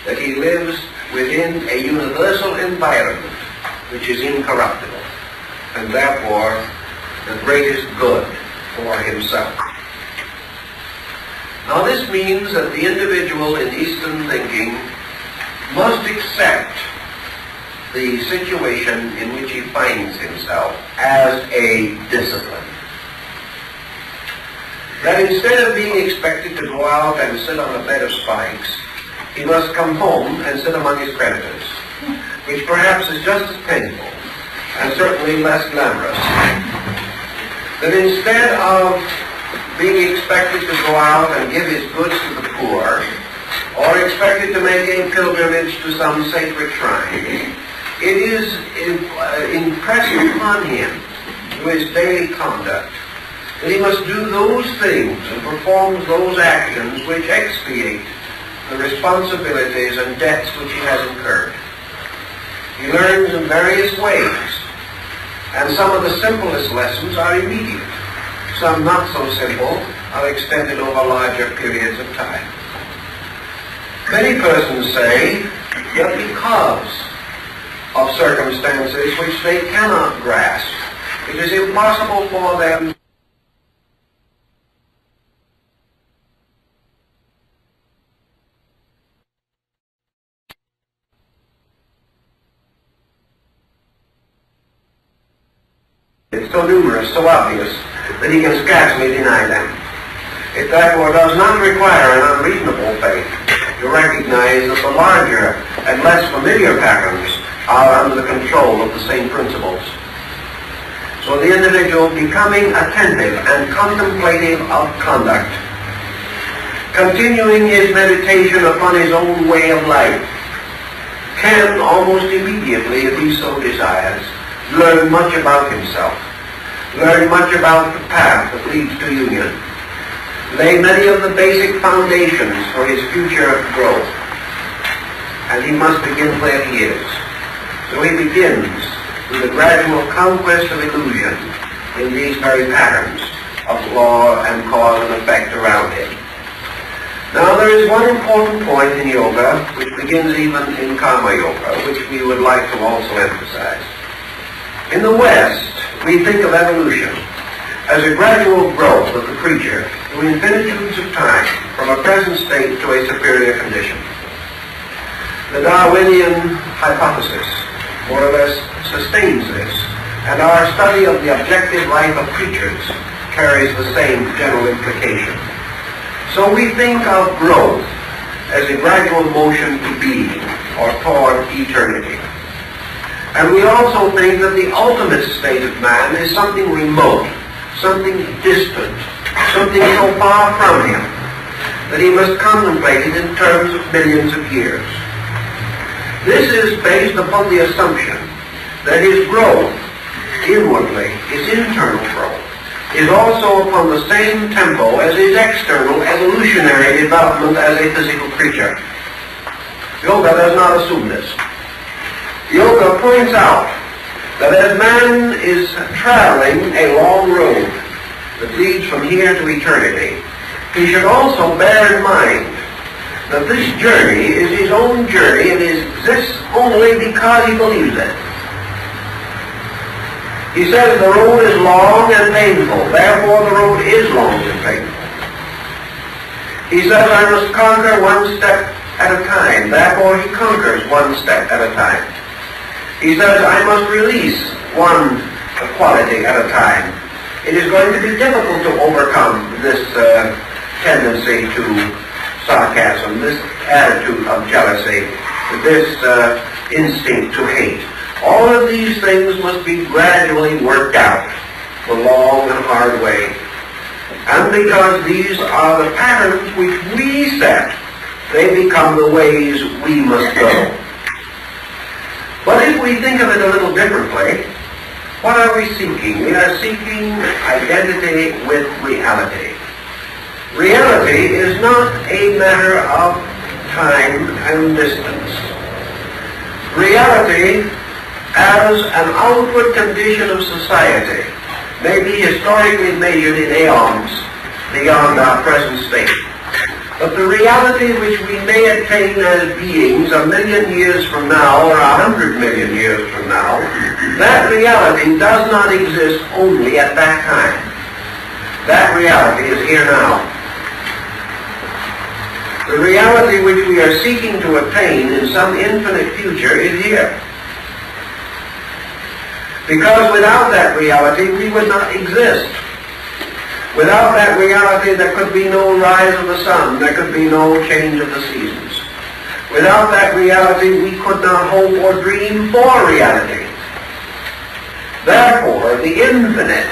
that he lives within a universal environment which is incorruptible, and therefore the greatest good for himself. Now this means that the individual in Eastern thinking must accept the situation in which he finds himself as a discipline. That instead of being expected to go out and sit on a bed of spikes, he must come home and sit among his creditors, which perhaps is just as painful and certainly less glamorous. That instead of being expected to go out and give his goods to the poor, or expected to make a pilgrimage to some sacred shrine, it is impressed upon him through his daily conduct that he must do those things and perform those actions which expiate the responsibilities and debts which he has incurred. He learns in various ways, and some of the simplest lessons are immediate. Some not so simple are extended over larger periods of time. Many persons say that because of circumstances which they cannot grasp, it is impossible for them it's so numerous, so obvious, that he can scarcely deny them. It therefore does not require an unreasonable faith to recognize that the larger and less familiar patterns are under the control of the same principles. So the individual becoming attentive and contemplative of conduct, continuing his meditation upon his own way of life, can almost immediately, if he so desires, learn much about himself, learn much about the path that leads to union, lay many of the basic foundations for his future growth. And he must begin where he is. So he begins with the gradual conquest of illusion in these very patterns of law and cause and effect around him. Now there is one important point in yoga which begins even in Karma Yoga, which we would like to also emphasize. In the West, we think of evolution as a gradual growth of the creature through infinitudes of time from a present state to a superior condition. The Darwinian hypothesis more or less sustains this, and our study of the objective life of creatures carries the same general implication. So we think of growth as a gradual motion to being or toward eternity. And we also think that the ultimate state of man is something remote, something distant, something so far from him that he must contemplate it in terms of millions of years. This is based upon the assumption that his growth inwardly, his internal growth, is also upon the same tempo as his external evolutionary development as a physical creature. Yoga does not assume this. Yoga points out that as man is traveling a long road that leads from here to eternity, he should also bear in mind that this journey is his own journey and exists only because he believes it. He says the road is long and painful, therefore the road is long and painful. He says I must conquer one step at a time, therefore he conquers one step at a time. He says I must release one quality at a time. It is going to be difficult to overcome this tendency to sarcasm, this attitude of jealousy, this instinct to hate. All of these things must be gradually worked out the long and hard way. And because these are the patterns which we set, they become the ways we must go. But if we think of it a little differently, what are we seeking? We are seeking identity with reality. Reality is not a matter of time and distance. Reality as an outward condition of society may be historically measured in aeons beyond our present state. But the reality which we may attain as beings a million years from now or 100 million years from now, that reality does not exist only at that time. That reality is here now. The reality which we are seeking to attain in some infinite future is here. Because without that reality, we would not exist. Without that reality, there could be no rise of the sun. There could be no change of the seasons. Without that reality, we could not hope or dream for reality. Therefore, the infinite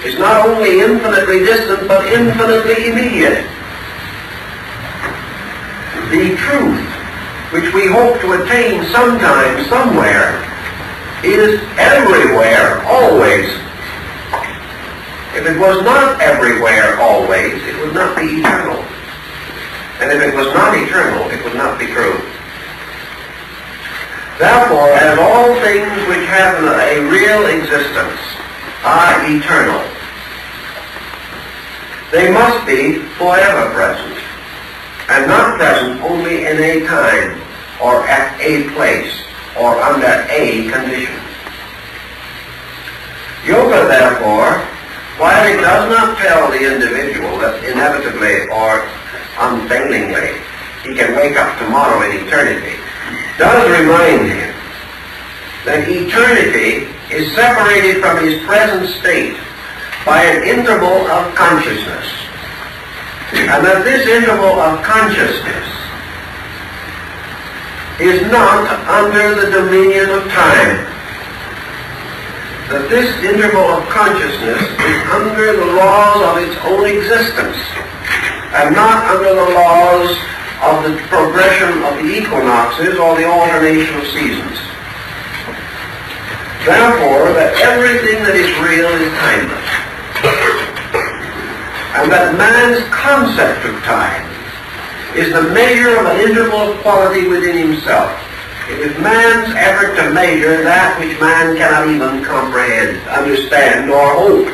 is not only infinitely distant, but infinitely immediate. The truth, which we hope to attain sometime, somewhere, is everywhere, always. If it was not everywhere, always, it would not be eternal. And if it was not eternal, it would not be true. Therefore, as all things which have a real existence are eternal, they must be forever present, and not present only in a time, or at a place, or under a condition. Yoga, therefore, while it does not tell the individual that inevitably or unfailingly he can wake up tomorrow in eternity, does remind him that eternity is separated from his present state by an interval of consciousness, and that this interval of consciousness is not under the dominion of time. That this interval of consciousness is under the laws of its own existence, and not under the laws of the progression of the equinoxes or the alternation of seasons. Therefore, that everything that is real is timeless, and that man's concept of time is the measure of an interval of quality within himself, It is man's effort to measure that which man cannot even comprehend, understand, or hope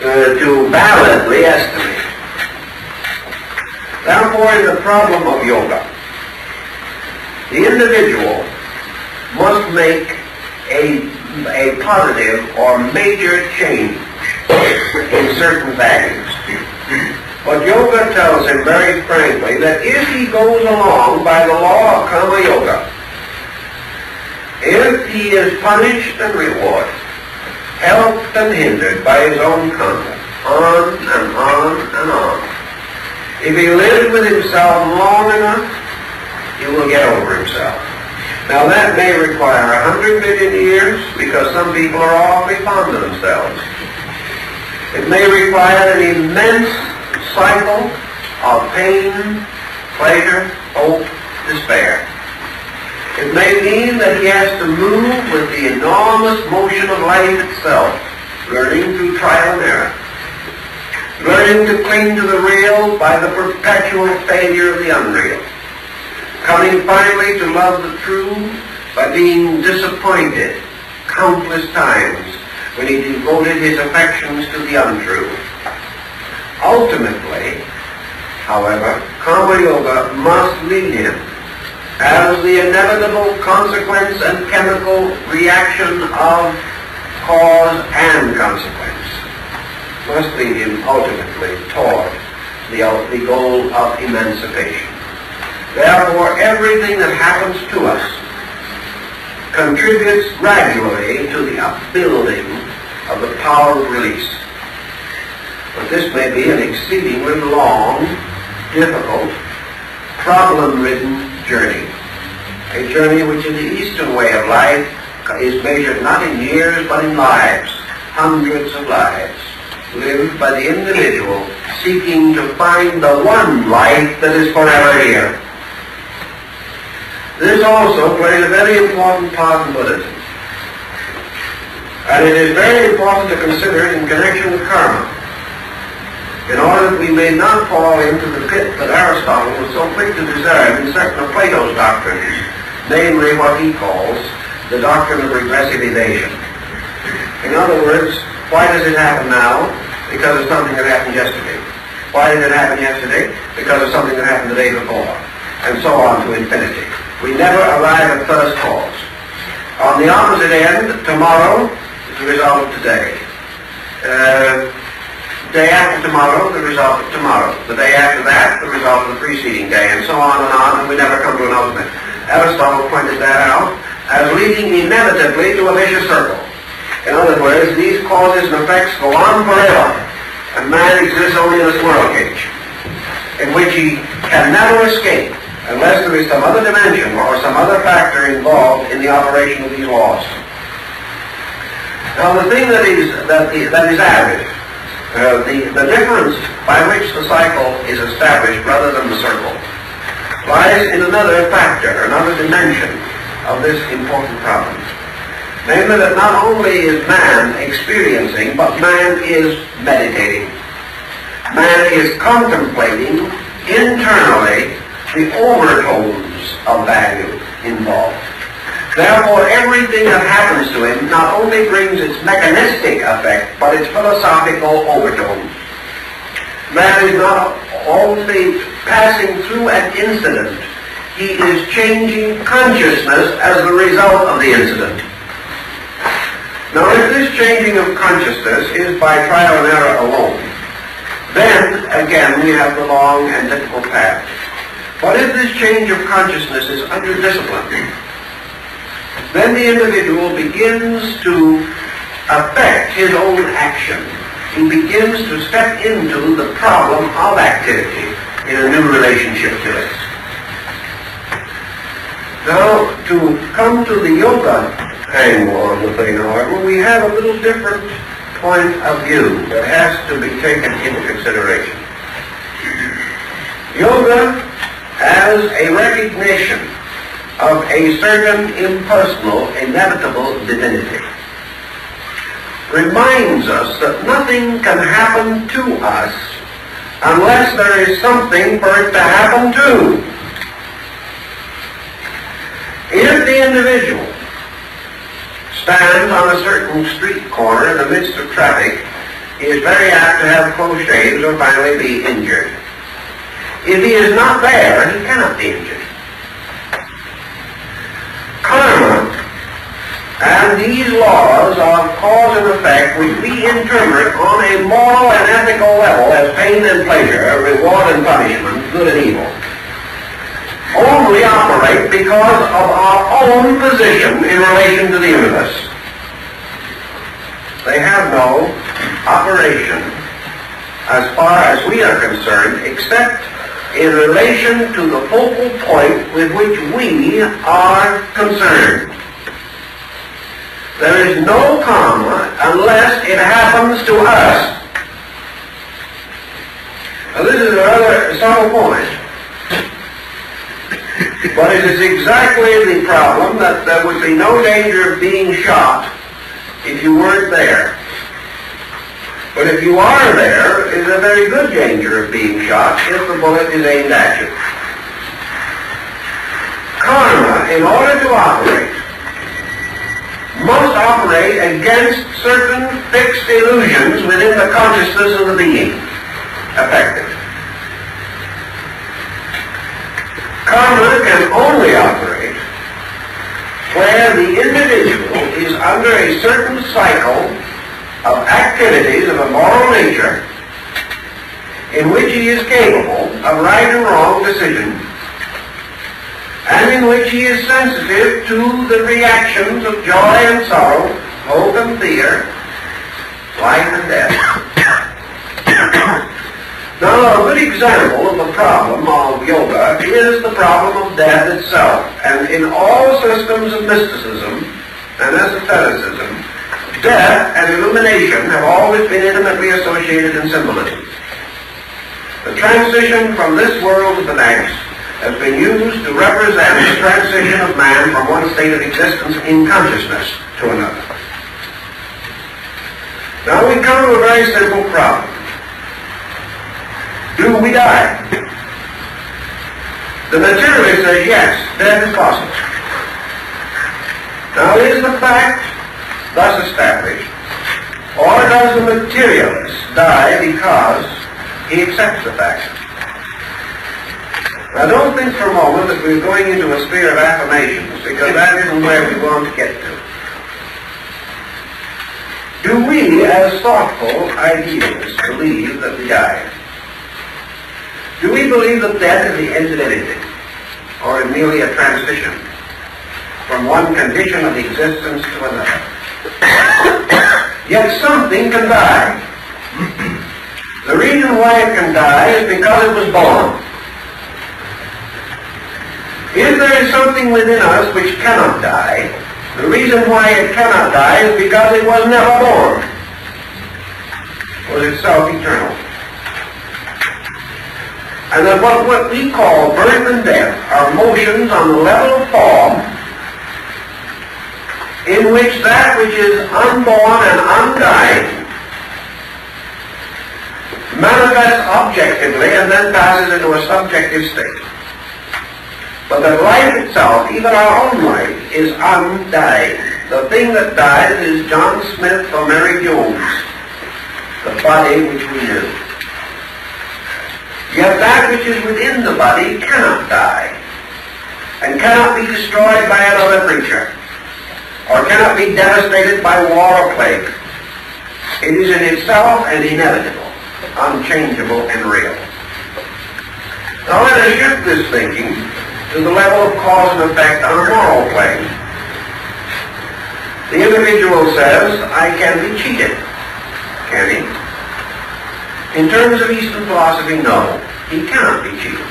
to validly estimate. Therefore, in the problem of yoga, the individual must make a positive or major change in certain values. But yoga tells him very frankly that if he goes along by the law of Karma Yoga, if he is punished and rewarded, helped and hindered by his own conduct, on and on and on, if he lives with himself long enough, he will get over himself. Now that may require 100 million years, because some people are awfully fond of themselves. It may require an immense cycle of pain, pleasure, hope, despair. It may mean that he has to move with the enormous motion of life itself, learning through trial and error, learning to cling to the real by the perpetual failure of the unreal, coming finally to love the true by being disappointed countless times when he devoted his affections to the untrue. Ultimately, however, Karma Yoga must lead him, as the inevitable consequence and chemical reaction of cause and consequence, must lead him ultimately toward the goal of emancipation. Therefore, everything that happens to us contributes gradually to the upbuilding of the power of release. But this may be an exceedingly long, difficult, problem-ridden journey. A journey which in the Eastern way of life is measured not in years but in lives, hundreds of lives, lived by the individual seeking to find the one life that is forever here. This also plays a very important part in Buddhism. And it is very important to consider it in connection with karma, in order that we may not fall into the pit that Aristotle was so quick to deserve in certain of Plato's doctrines, namely what he calls the doctrine of regressive evasion. In other words, why does it happen now? Because of something that happened yesterday. Why did it happen yesterday? Because of something that happened the day before. And so on to infinity. We never arrive at first cause. On the opposite end, tomorrow is the result of today. Day after tomorrow, the result of tomorrow. The day after that, the result of the preceding day, and so on, and we never come to an ultimate. Aristotle pointed that out as leading inevitably to a vicious circle. In other words, these causes and effects go on forever, and man exists only in a squirrel cage, in which he can never escape unless there is some other dimension or some other factor involved in the operation of these laws. Now, the thing that is added, the difference by which the cycle is established rather than the circle, lies in another factor, another dimension of this important problem. Namely, that not only is man experiencing, but man is meditating. Man is contemplating internally the overtones of value involved. Therefore, everything that happens to him not only brings its mechanistic effect, but its philosophical overtones. Man is not only passing through an incident, he is changing consciousness as a result of the incident. Now, if this changing of consciousness is by trial and error alone, then, again, we have the long and difficult path. But if this change of consciousness is under discipline, then the individual begins to affect his own action. He begins to step into the problem of activity in a new relationship to it. Now, to come to the yoga angle on the thing, however, we have a little different point of view that has to be taken into consideration. Yoga as a recognition of a certain impersonal, inevitable divinity reminds us that nothing can happen to us unless there is something for it to happen to. If the the individual stands on a certain street corner in the midst of traffic, he is very apt to have close shaves or finally be injured. If he is not there, he cannot be injured. Karma and these laws of cause and effect, which we interpret on a moral and ethical level as pain and pleasure, reward and punishment, good and evil, only operate because of our own position in relation to the universe. They have no operation, as far as we are concerned, except in relation to the focal point with which we are concerned. There is no karma unless it happens to us. Now this is a rather subtle point, but it is exactly the problem that there would be no danger of being shot if you weren't there. But if you are there, there is a very good danger of being shot if the bullet is aimed at you. Karma, in order to operate, must operate against certain fixed illusions within the consciousness of the being affected. Karma can only operate where the individual is under a certain cycle of activities of a moral nature in which he is capable of right and wrong decision, and in which he is sensitive to the reactions of joy and sorrow, hope and fear, life and death. Now, a good example of the problem of yoga is the problem of death itself. And in all systems of mysticism and esotericism, death and illumination have always been intimately associated in symbolism. The transition from this world to the next has been used to represent the transition of man from one state of existence in consciousness to another. Now we come to a very simple problem. Do we die? The materialist says yes, death is possible. Now is the fact thus established, or does the materialist die because he accepts the fact? Now don't think for a moment that we're going into a sphere of affirmations, because that isn't where we want to get to. Do we, as thoughtful idealists, believe that we die? Do we believe that death is the end of anything, or is merely a transition from one condition of existence to another? Yet something can die. The reason why it can die is because it was born. If there is something within us which cannot die, the reason why it cannot die is because it was never born. It was itself eternal. And that what we call birth and death are motions on the level of form in which that which is unborn and undying manifests objectively and then passes into a subjective state. But that life itself, even our own life, is undying. The thing that dies is John Smith or Mary Jones, the body which we knew. Yet that which is within the body cannot die, and cannot be destroyed by another creature, or cannot be devastated by war or plague. It is in itself and inevitable, unchangeable and real. Now let us shift this thinking to the level of cause and effect on a moral plane. The individual says, I can be cheated. Can he? In terms of Eastern philosophy, no. He cannot be cheated.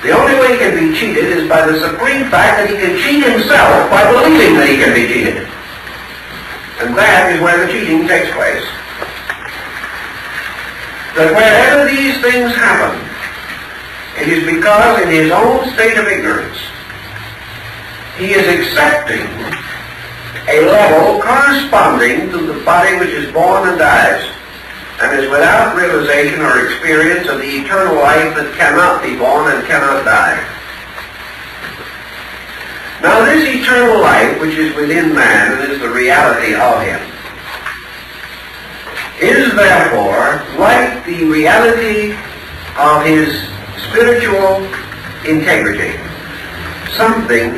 The only way he can be cheated is by the supreme fact that he can cheat himself by believing that he can be cheated. And that is where the cheating takes place. That wherever these things happen, it is because in his own state of ignorance, he is accepting a level corresponding to the body which is born and dies, and is without realization or experience of the eternal life that cannot be born and cannot die. Now this eternal life which is within man and is the reality of him is therefore like the reality of his spiritual integrity, something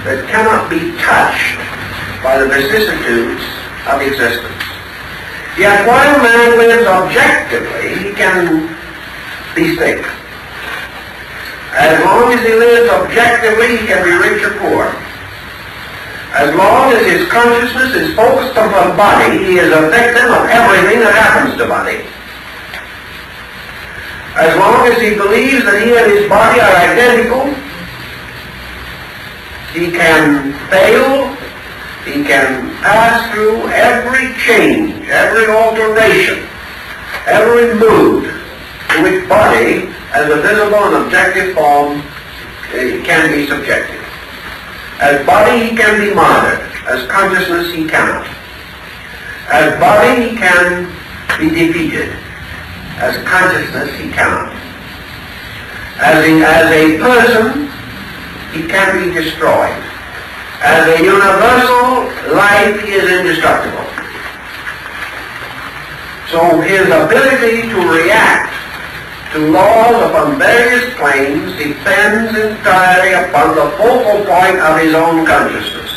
that cannot be touched by the vicissitudes of existence. Yet while man lives objectively, he can be sick. As long as he lives objectively, he can be rich or poor. As long as his consciousness is focused upon body, he is a victim of everything that happens to body. As long as he believes that he and his body are identical, he can fail, he can pass through every change, every alteration, every mood to which body, as a visible and objective form, can be subjected. As body, he can be martyred. As consciousness, he cannot. As body, he can be defeated. As consciousness, he cannot. As a person, he can be destroyed. As a universal life, he is indestructible. So his ability to react to laws upon various planes depends entirely upon the focal point of his own consciousness.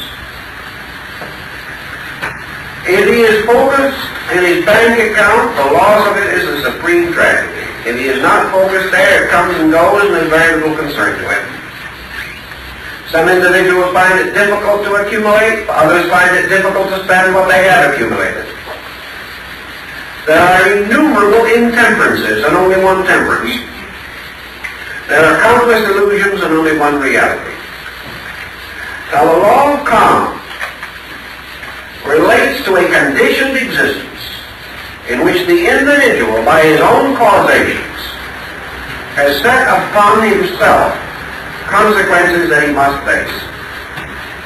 If he is focused in his bank account, the loss of it is a supreme tragedy. If he is not focused there, it comes and goes and is very little concern to him. Some individuals find it difficult to accumulate, others find it difficult to spend what they have accumulated. There are innumerable intemperances and only one temperance. There are countless illusions and only one reality. Now the law of karma relates to a conditioned existence in which the individual, by his own causations, has set upon himself consequences that he must face.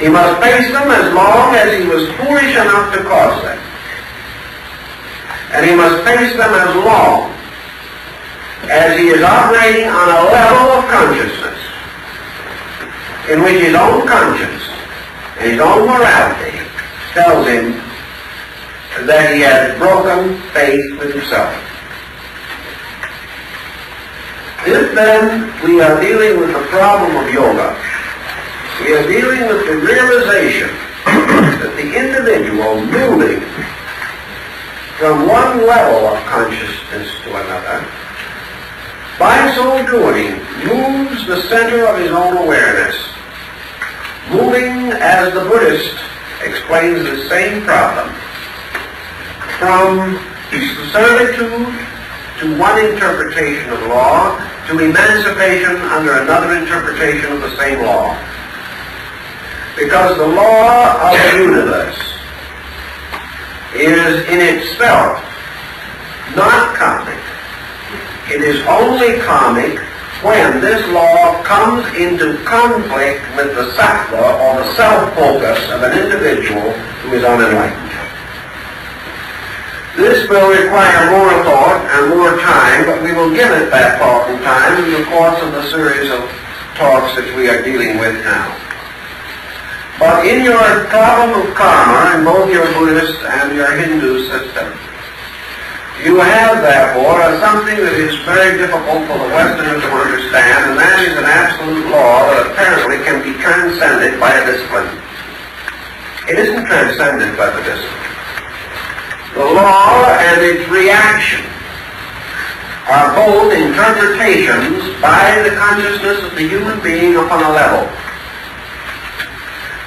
He must face them as long as he was foolish enough to cause them. And he must face them as long as he is operating on a level of consciousness in which his own conscience and his own morality tells him that he has broken faith with himself. If then we are dealing with the problem of yoga, we are dealing with the realization that the individual moving from one level of consciousness to another, by so doing, moves the center of his own awareness, moving, as the Buddhist explains the same problem, from servitude to one interpretation of law to emancipation under another interpretation of the same law. Because the law of the universe is in itself not karmic. It is only karmic when this law comes into conflict with the sattva, or the self-focus of an individual who is unenlightened. This will require more thought and more time, but we will give it that thought and time in the course of the series of talks that we are dealing with now. But in your problem of karma, in both your Buddhist and your Hindu system, you have, therefore, something that is very difficult for the Westerner to understand, and that is an absolute law that apparently can be transcended by a discipline. It isn't transcended by the discipline. The law and its reaction are both interpretations by the consciousness of the human being upon a level.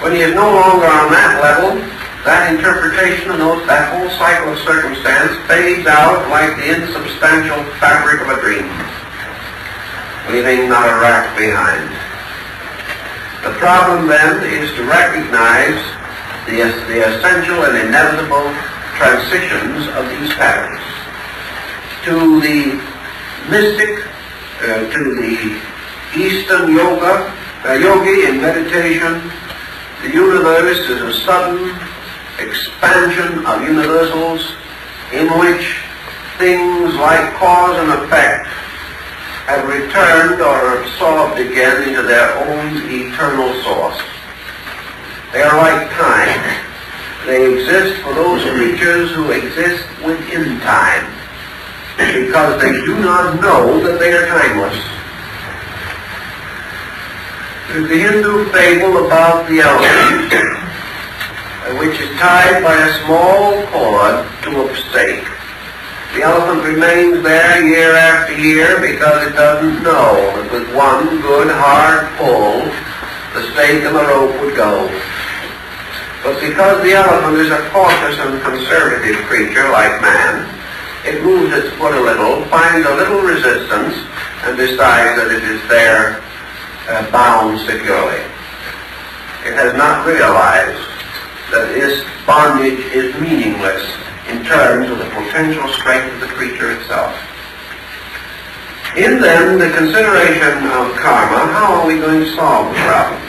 When he is no longer on that level, that interpretation of that whole cycle of circumstance fades out like the insubstantial fabric of a dream, leaving not a rack behind. The problem then is to recognize the essential and inevitable transitions of these patterns. To the mystic, to the Eastern yogi in meditation, the universe is a sudden expansion of universals in which things like cause and effect have returned or absorbed again into their own eternal source. exist for those creatures who exist within time, because they do not know that they are timeless. There's the Hindu fable about the elephant, which is tied by a small cord to a stake. The elephant remains there year after year because it doesn't know that with one good hard pull, the stake and the rope would go. But because the elephant is a cautious and conservative creature like man, it moves its foot a little, finds a little resistance, and decides that it is there bound securely. It has not realized that this bondage is meaningless in terms of the potential strength of the creature itself. In then the consideration of karma, how are we going to solve the problem?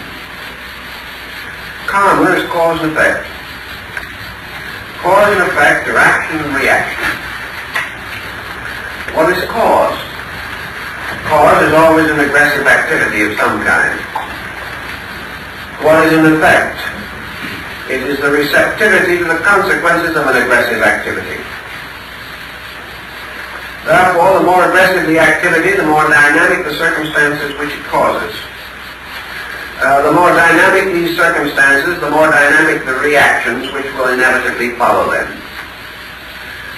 Karma is cause and effect. Cause and effect are action and reaction. What is cause? Cause is always an aggressive activity of some kind. What is an effect? It is the receptivity to the consequences of an aggressive activity. Therefore, the more aggressive the activity, the more dynamic the circumstances which it causes. The more dynamic these circumstances, the more dynamic the reactions which will inevitably follow them.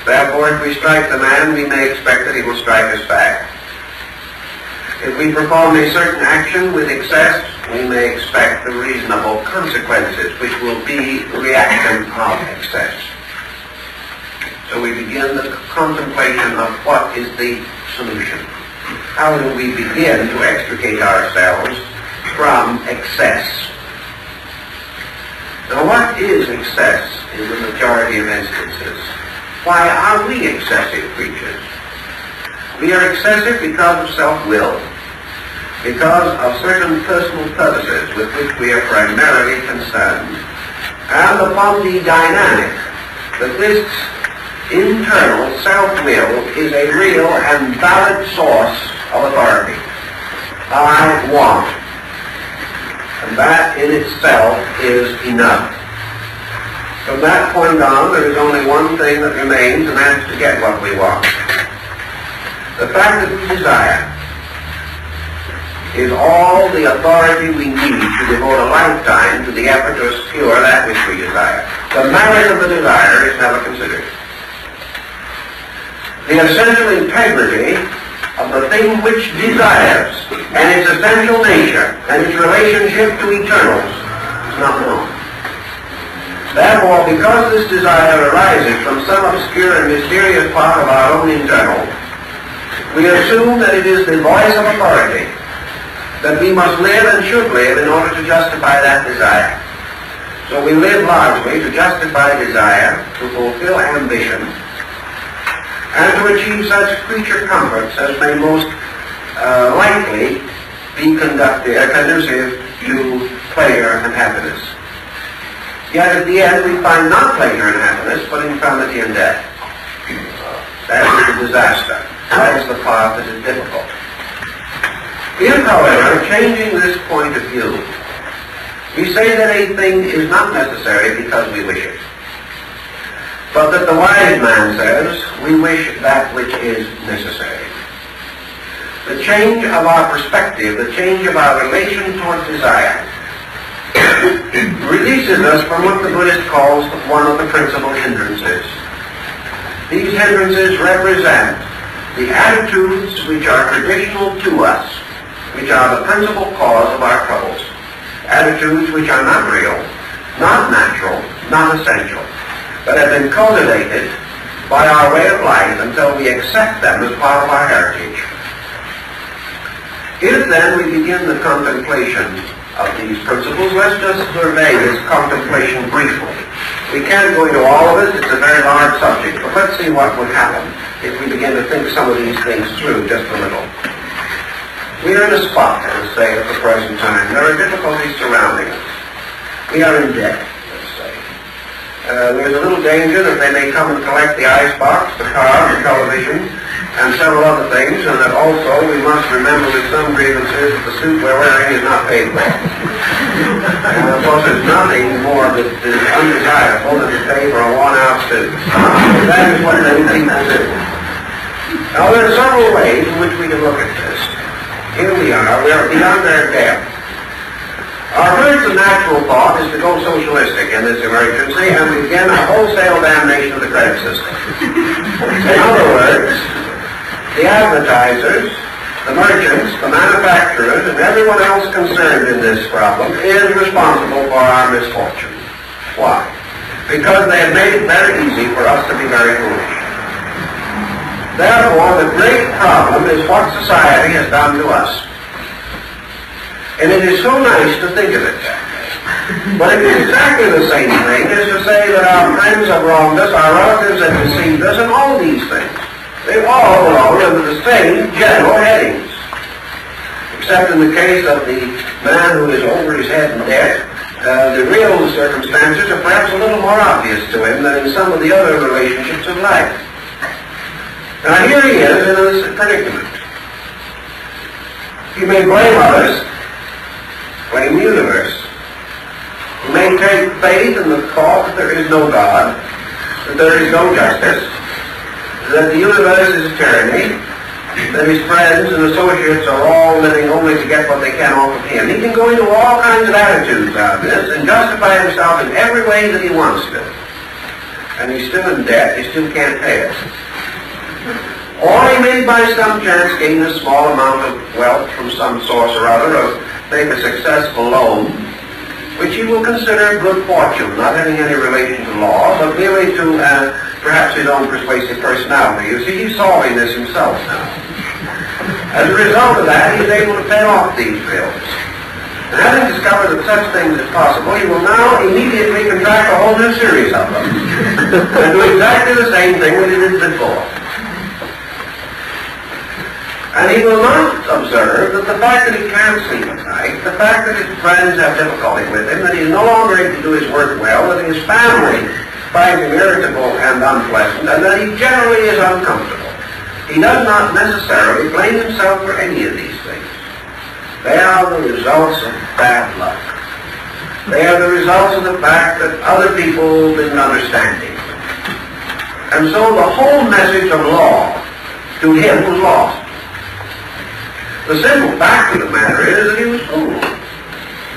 Therefore, if we strike the man, we may expect that he will strike us back. If we perform a certain action with excess, we may expect the reasonable consequences, which will be reaction of excess. So we begin the contemplation of what is the solution. How do we begin to extricate ourselves from excess? Now, what is excess in the majority of instances? Why are we excessive creatures? We are excessive because of self-will, because of certain personal purposes with which we are primarily concerned, and upon the dynamic that this internal self-will is a real and valid source of authority. I want. And that in itself is enough. From that point on, there is only one thing that remains, and that is to get what we want. The fact that we desire is all the authority we need to devote a lifetime to the effort to secure that which we desire. The merit of the desire is never considered. The essential integrity of the thing which desires, and its essential nature, and its relationship to eternals, is not known. Therefore, because this desire arises from some obscure and mysterious part of our own internal, we assume that it is the voice of authority, that we must live and should live in order to justify that desire. So we live largely to justify desire, to fulfill ambition, and to achieve such creature comforts as may most likely be conducive to pleasure and happiness. Yet at the end we find not pleasure and happiness, but infirmity and death. That is the disaster. That is the part that is difficult. If, however, changing this point of view, we say that a thing is not necessary because we wish it, but that the wise man says we wish that which is necessary. The change of our perspective, the change of our relation toward desire, releases us from what the Buddhist calls one of the principal hindrances. These hindrances represent the attitudes which are traditional to us, which are the principal cause of our troubles. Attitudes which are not real, not natural, not essential, but have been cultivated by our way of life until we accept them as part of our heritage. If then we begin the contemplation of these principles, let's just survey this contemplation briefly. We can't go into all of it, it's a very large subject, but let's see what would happen if we begin to think some of these things through just a little. We are in a spot, let us say, at the present time. There are difficulties surrounding us. We are in debt, let's say. There's a little danger that they may come and collect the icebox, the car, the television, and several other things, and that also we must remember with some grievances that the suit we're wearing is not paid for. And of course there's nothing more that is undesirable than to pay for a worn-out suit. That is what many people do. Now there are several ways in which we can look at this. Here we are beyond our depth. Our first and natural thought is to go socialistic in this emergency and begin a wholesale damnation of the credit system. In other words, the advertisers, the merchants, the manufacturers, and everyone else concerned in this problem is responsible for our misfortune. Why? Because they have made it very easy for us to be very foolish. Therefore, the great problem is what society has done to us. And it is so nice to think of it. But it is exactly the same thing as to say that our friends have wronged us, our relatives have deceived us, and all these things. They all belong under the same general headings. Except in the case of the man who is over his head in debt, the real circumstances are perhaps a little more obvious to him than in some of the other relationships of life. Now here he is in this predicament. He may blame others, blame the universe. He may take faith in the thought that there is no God, that there is no justice, that the universe is tyranny, that his friends and associates are all living only to get what they can off of him. He can go into all kinds of attitudes out of this and justify himself in every way that he wants to. And he's still in debt, he still can't pay it. Or he may by some chance gain a small amount of wealth from some source or other, or make a successful loan, which he will consider good fortune, not having any relation to law, but merely to perhaps his own persuasive personality. You see, he's solving this himself now. As a result of that, he's able to pay off these bills. And having discovered that such things is possible, he will now immediately contract a whole new series of them, and do exactly the same thing that he did before. And he will not observe that the fact that he can't sleep at night, the fact that his friends have difficulty with him, that he's no longer able to do his work well, that his family finds him irritable and unpleasant, and that he generally is uncomfortable. He does not necessarily blame himself for any of these things. They are the results of bad luck. They are the results of the fact that other people didn't understand him. And so the whole message of law to him was lost. The simple fact of the matter is that he was fooled.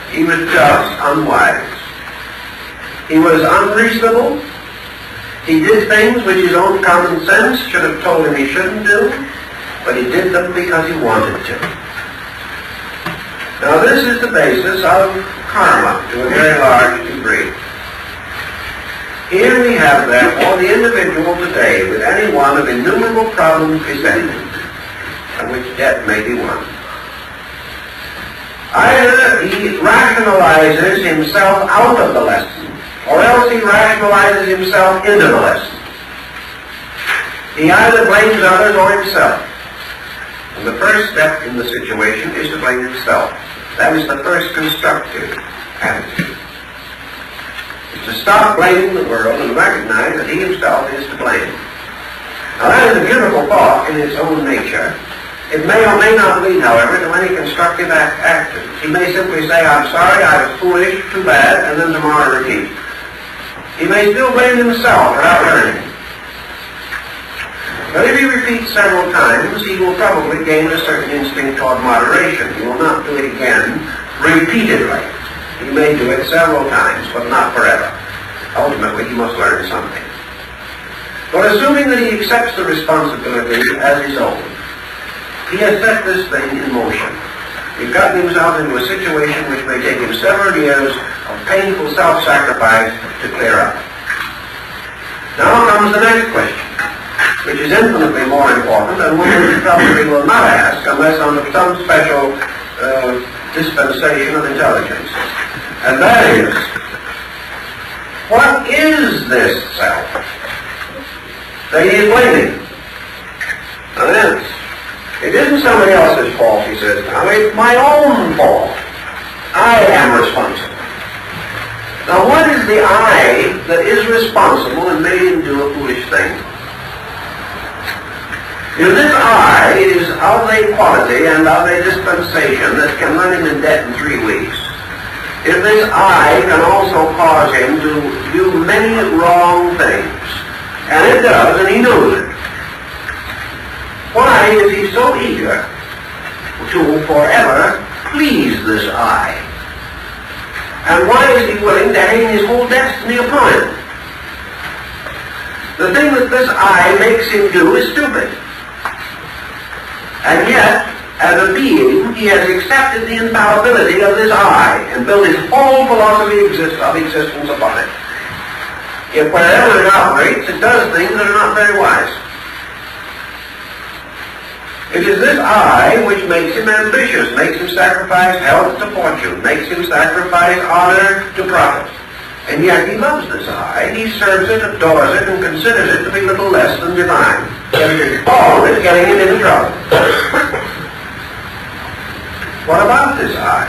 He was just unwise. He was unreasonable. He did things which his own common sense should have told him he shouldn't do, but he did them because he wanted to. Now this is the basis of karma to a very large degree. Here we have therefore the individual today with any one of innumerable problems besetting him, of which debt may be one. Either he rationalizes himself out of the lesson, or else he rationalizes himself into the lesson. He either blames others or himself. And the first step in the situation is to blame himself. That is the first constructive attitude. It's to stop blaming the world and recognize that he himself is to blame. Now that is a beautiful thought in its own nature. It may or may not lead, however, to any constructive action. He may simply say, I'm sorry, I was foolish, too bad, and then tomorrow repeat. He may still blame himself without learning. But if he repeats several times, he will probably gain a certain instinct toward moderation. He will not do it again repeatedly. He may do it several times, but not forever. Ultimately, he must learn something. But assuming that he accepts the responsibility as his own, he has set this thing in motion. He's gotten himself into a situation which may take him several years of painful self-sacrifice to clear up. Now comes the next question, which is infinitely more important and which he probably will not ask unless under some special dispensation of intelligence. And that is, what is this self that he is blaming? Now then, it isn't somebody else's fault, he says now. It's my own fault. I am responsible. Now what is the I that is responsible and made him do a foolish thing? If this I is of a quality and of a dispensation that can run him in debt in 3 weeks, if this I can also cause him to do many wrong things, and it does, and he knows it, why is he so eager to forever please this I? And why is he willing to hang his whole destiny upon it? The thing that this I makes him do is stupid. And yet, as a being, he has accepted the infallibility of this I and built his whole philosophy of existence upon it. If wherever it operates, it does things that are not very wise. It is this I which makes him ambitious, makes him sacrifice health to fortune, makes him sacrifice honor to profit. And yet he loves this I, he serves it, adores it, and considers it to be little less than divine. All of it getting him into trouble. What about this I?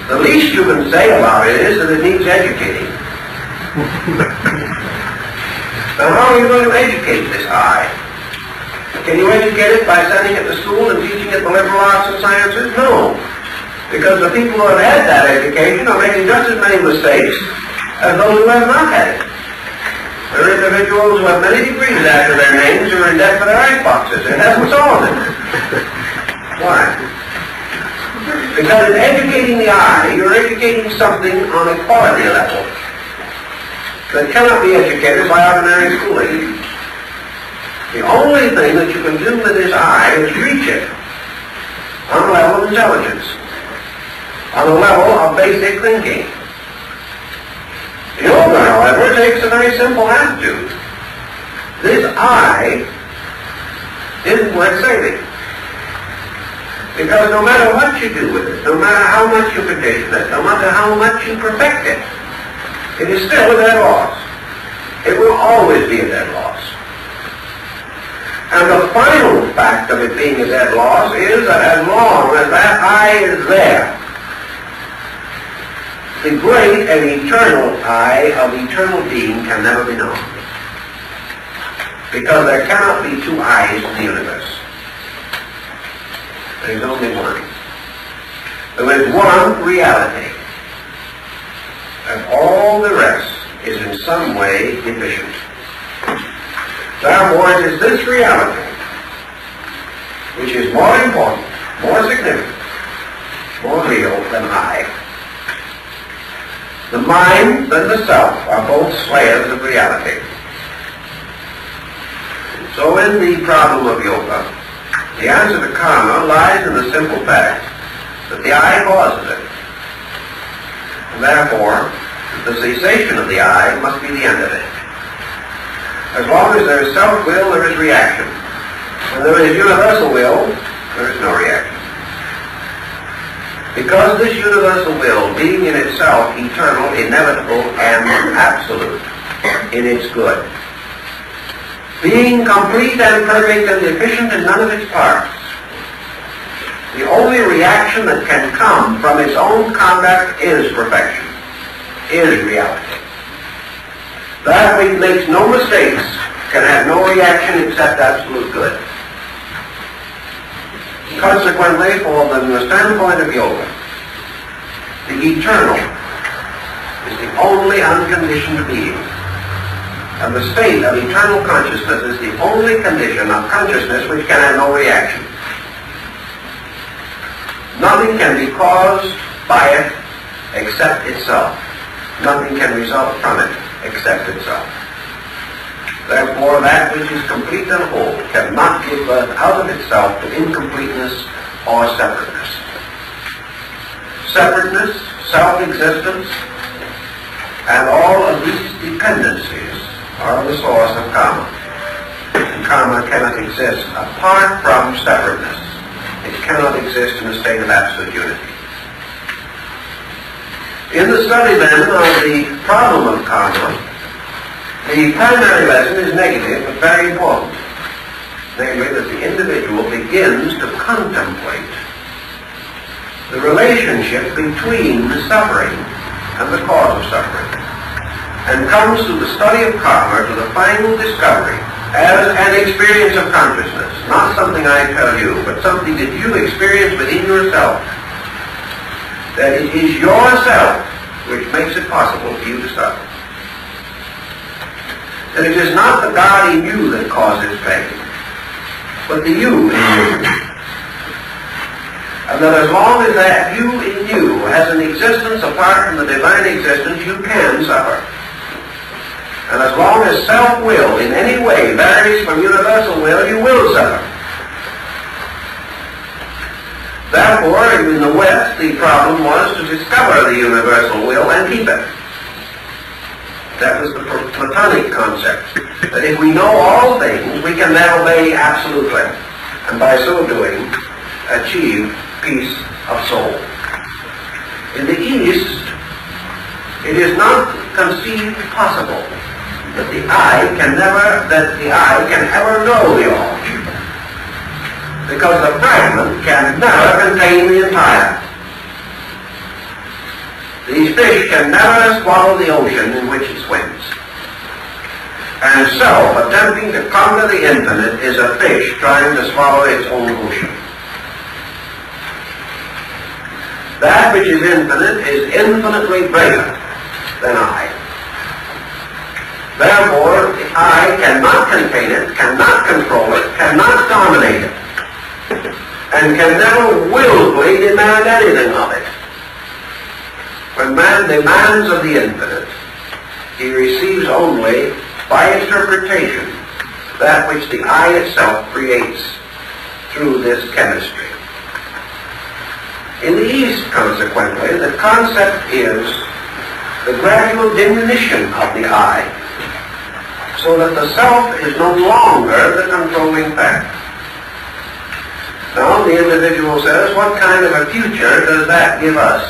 The least you can say about it is that it needs educating. Now how are you going to educate this I? Can you educate it by sending it to school and teaching it the liberal arts and sciences? No. Because the people who have had that education are making just as many mistakes as those who have not had it. There are individuals who have many degrees after their names who are in debt for their ice boxes. It hasn't solved it. Why? Because in educating the I, you're educating something on a quality level that cannot be educated by ordinary schooling. The only thing that you can do with this I is reach it on a level of intelligence, on a level of basic thinking. Yoga, however, takes a very simple attitude. This I isn't worth saving. Because no matter what you do with it, no matter how much you condition it, no matter how much you perfect it, it is still a dead loss. It will always be a dead loss. And the final fact of it being a dead loss is that as long as that I is there, the great and eternal I of eternal being can never be known. Because there cannot be two I's in the universe. There is only one. There is one reality. And all the rest is in some way deficient. Therefore, it is this reality which is more important, more significant, more real than I. The mind and the self are both slayers of reality. So in the problem of yoga, the answer to karma lies in the simple fact that the I causes it. And therefore, the cessation of the I must be the end of it. As long as there is self-will, there is reaction. When there is universal will, there is no reaction. Because this universal will, being in itself eternal, inevitable, and absolute in its good, being complete and perfect and efficient in none of its parts, the only reaction that can come from its own conduct is perfection, is reality. That which makes no mistakes can have no reaction except absolute good. Consequently, from the standpoint of yoga, the eternal is the only unconditioned being. And the state of eternal consciousness is the only condition of consciousness which can have no reaction. Nothing can be caused by it except itself. Nothing can result from it except itself. Therefore, that which is complete and whole cannot give birth out of itself to incompleteness or separateness. Separateness, self-existence, and all of these dependencies are the source of karma. And karma cannot exist apart from separateness. It cannot exist in a state of absolute unity. In the study, then, of the problem of karma, the primary lesson is negative but very important. Namely, that the individual begins to contemplate the relationship between the suffering and the cause of suffering, and comes through the study of karma to the final discovery as an experience of consciousness, not something I tell you, but something that you experience within yourself, that it is yourself which makes it possible for you to suffer. That it is not the God in you that causes pain, but the you in you. And that as long as that you in you has an existence apart from the divine existence, you can suffer. And as long as self-will in any way varies from universal will, you will suffer. Therefore, in the West, the problem was to discover the universal will and keep it. That was the Platonic concept. That if we know all things, we can then obey absolutely. And by so doing, achieve peace of soul. In the East, it is not conceived possible that the eye can ever know the all. Because the fragment can never contain the entire. These fish can never swallow the ocean in which it swims. And so, attempting to conquer the infinite is a fish trying to swallow its own ocean. That which is infinite is infinitely greater than I. Therefore, the I cannot contain it, cannot control it, cannot dominate it, and can never willfully demand anything of it. When man demands of the infinite, he receives only, by interpretation, that which the I itself creates through this chemistry. In the East, consequently, the concept is the gradual diminution of the I, so that the self is no longer the controlling factor. Now, the individual says, what kind of a future does that give us?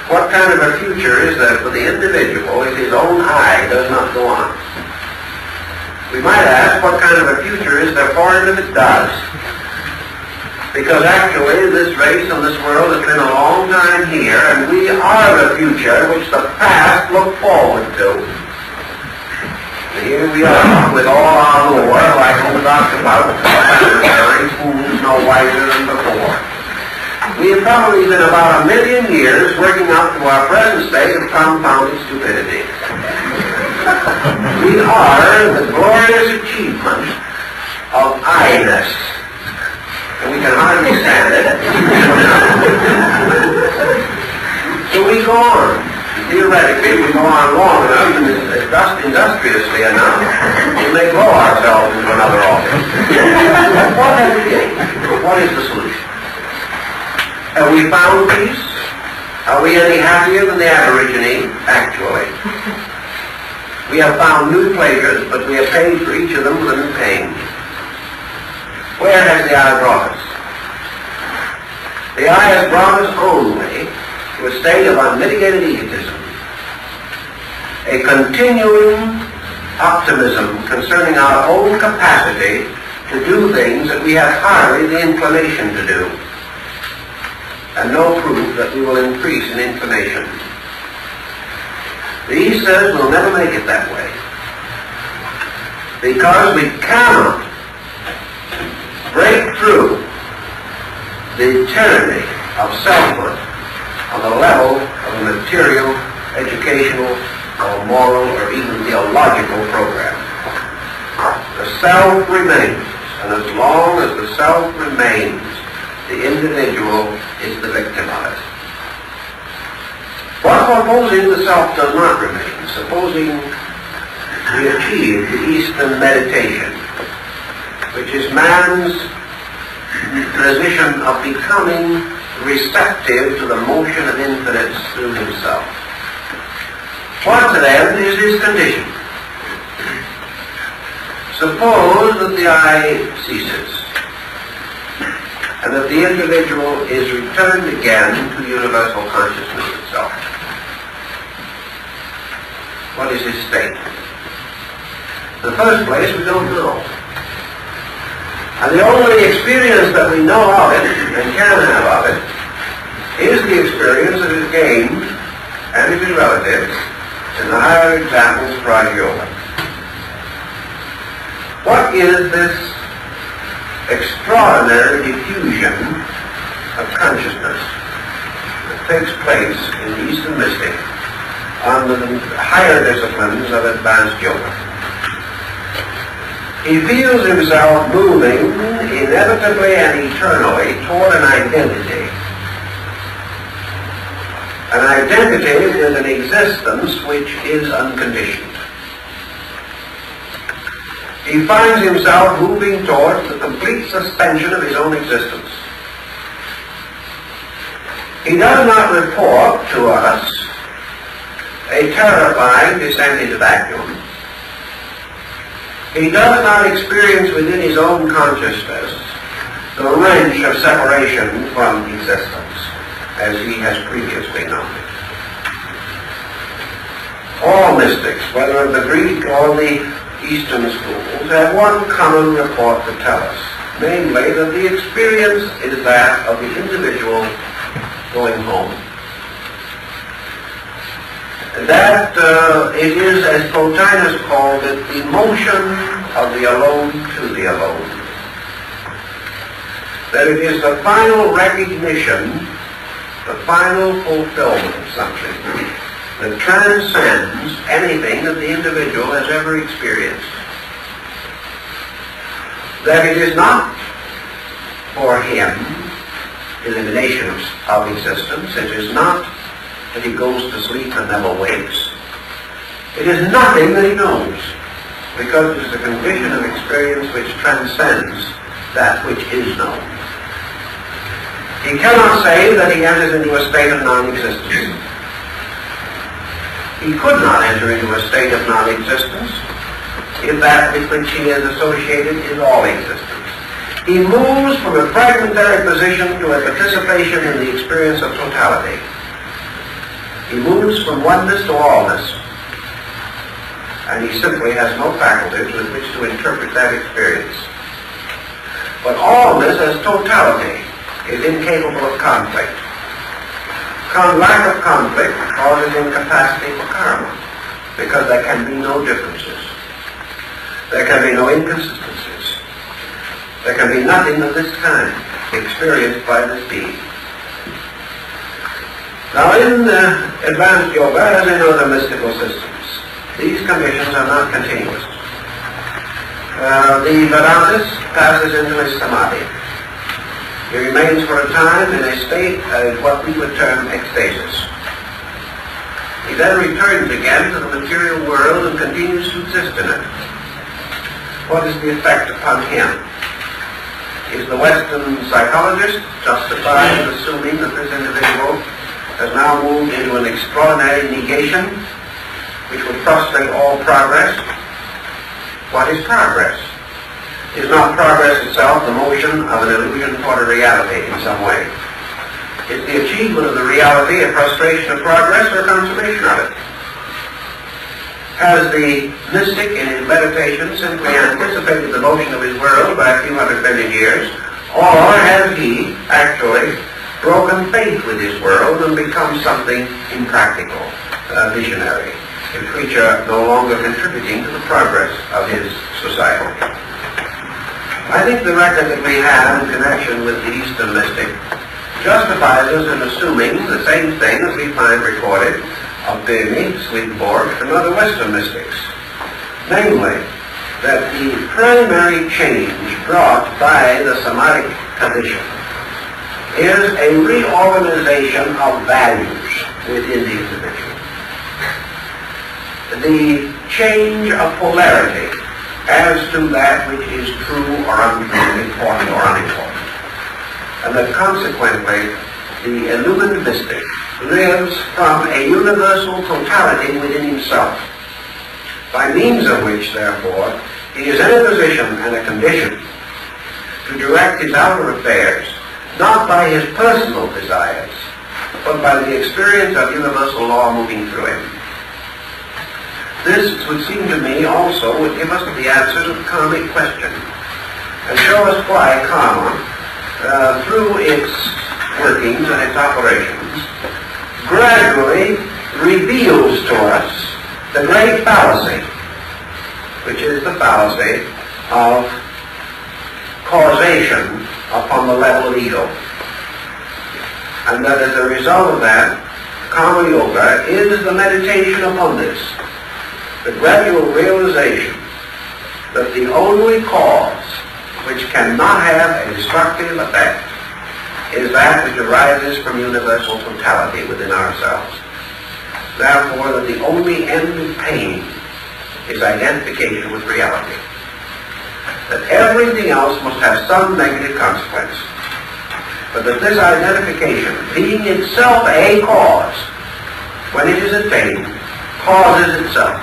What kind of a future is there for the individual if his own I does not go on? We might ask, what kind of a future is there for him if it does? Because actually, this race and this world has been a long time here, and we are the future which the past looked forward to. And here we are with all our lore, like old Dr. Bouts, fools no wiser than before. We have probably been about 1 million years working up to our present state of confounded stupidity. We are the glorious achievement of I-ness. And we can hardly stand it. So we go on. Theoretically, we go on long enough and industriously enough, we may blow ourselves into another orbit. What is the solution? Have we found peace? Are we any happier than the Aborigine? Actually. We have found new pleasures, but we have paid for each of them with a new pain. Where has the eye brought us? The eye has brought us only to a state of unmitigated egotism, a continuing optimism concerning our own capacity to do things that we have hardly the inclination to do, and no proof that we will increase in inclination. The East says we'll never make it that way, because we cannot break through the tyranny of selfhood on the level of a material, educational, or moral, or even theological program. The self remains, and as long as the self remains, the individual is the victim of it. But supposing the self does not remain, supposing we achieve the Eastern meditation, which is man's position of becoming receptive to the motion of infinites through himself. What then is his condition? Suppose that the I ceases, and that the individual is returned again to universal consciousness itself. What is his state? In the first place, we don't know. And the only experience that we know of it, and can have of it, is the experience that is gained, and it is relative, in the higher examples of Raj Yoga. What is this extraordinary diffusion of consciousness that takes place in the Eastern mystic on the higher disciplines of advanced yoga? He feels himself moving inevitably and eternally toward an identity. An identity with an existence which is unconditioned. He finds himself moving towards the complete suspension of his own existence. He does not report to us a terrifying descent into vacuum. He does not experience within his own consciousness the wrench of separation from existence, as he has previously known it. All mystics, whether of the Greek or the Eastern schools, have one common report to tell us, namely that the experience is that of the individual going home. That it is, as Plotinus called it, the motion of the alone to the alone. That it is the final recognition, the final fulfillment of something that transcends anything that the individual has ever experienced. That it is not for him elimination of existence. It is not that he goes to sleep and never wakes. It is nothing that he knows, because it is a condition of experience which transcends that which is known. He cannot say that he enters into a state of non-existence. He could not enter into a state of non-existence if that with which he is associated is all existence. He moves from a fragmentary position to a participation in the experience of totality. He moves from oneness to allness, and he simply has no faculties with which to interpret that experience. But allness as totality is incapable of conflict. Lack of conflict causes incapacity for karma, because there can be no differences. There can be no inconsistencies. There can be nothing of this kind experienced by this being. Now, in advanced yoga, as in other mystical systems, these conditions are not continuous. The Vedantist passes into a samadhi. He remains for a time in a state of what we would term ecstasis. He then returns again to the material world and continues to exist in it. What is the effect upon him? Is the Western psychologist justified in assuming that this individual has now moved into an extraordinary negation which would frustrate all progress? What is progress? Is not progress itself the motion of an illusion toward a reality in some way? Is the achievement of the reality a frustration of progress or a consummation of it? Has the mystic in his meditation simply anticipated the motion of his world by a few 100 million years, or has he actually broken faith with his world and become something impractical, visionary, a creature no longer contributing to the progress of his society? I think the record that we have in connection with the Eastern mystic justifies us in assuming the same thing as we find recorded of Böhme, Swedenborg, and other Western mystics. Namely, that the primary change brought by the somatic condition is a reorganization of values within the individual. The change of polarity as to that which is true or untrue, important or unimportant. And that consequently, the illumined mystic lives from a universal totality within himself, by means of which, therefore, he is in a position and a condition to direct his outer affairs, not by his personal desires, but by the experience of universal law moving through him. This would seem to me also would give us the answer to the karmic question, and show us why karma, through its workings and its operations, gradually reveals to us the great fallacy, which is the fallacy of causation upon the level of ego. And that as a result of that, Karma Yoga is the meditation upon this, the gradual realization that the only cause which cannot have a destructive effect is that which arises from universal totality within ourselves. Therefore, that the only end of pain is identification with reality. That everything else must have some negative consequence. But that this identification, being itself a cause, when it is attained, causes itself,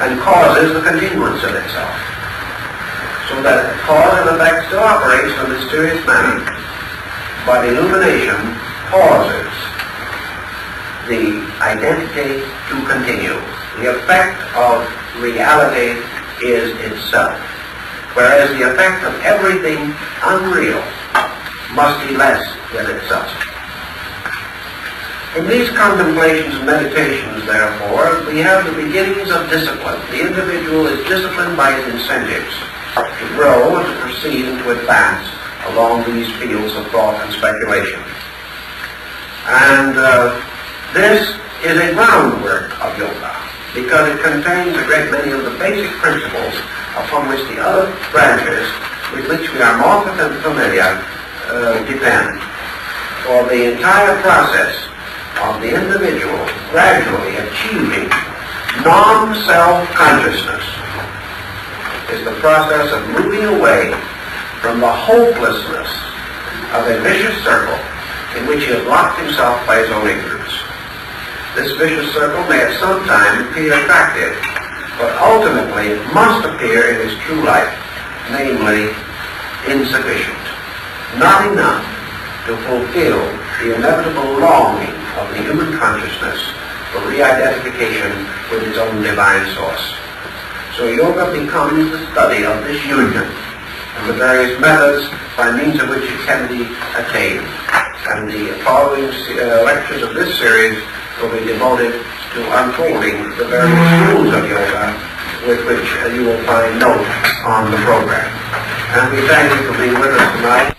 and causes the continuance of itself. So that cause and effect still operates in a mysterious manner, but illumination causes the identity to continue. The effect of reality is itself, whereas the effect of everything unreal must be less than itself. In these contemplations and meditations, therefore, we have the beginnings of discipline. The individual is disciplined by his incentives to grow and to proceed and to advance along these fields of thought and speculation. And this is a groundwork of yoga, because it contains a great many of the basic principles upon which the other branches with which we are more familiar depend. For the entire process of the individual gradually achieving non-self consciousness is the process of moving away from the hopelessness of a vicious circle in which he has locked himself by his own ignorance. This vicious circle may at some time appear attractive, but ultimately it must appear in its true light, namely insufficient, not enough to fulfill the inevitable longing of the human consciousness for re-identification with its own divine source. So yoga becomes the study of this union and the various methods by means of which it can be attained. And the following lectures of this series will be devoted to unfolding the various schools of yoga with which you will find note on the program. And we thank you for being with us tonight.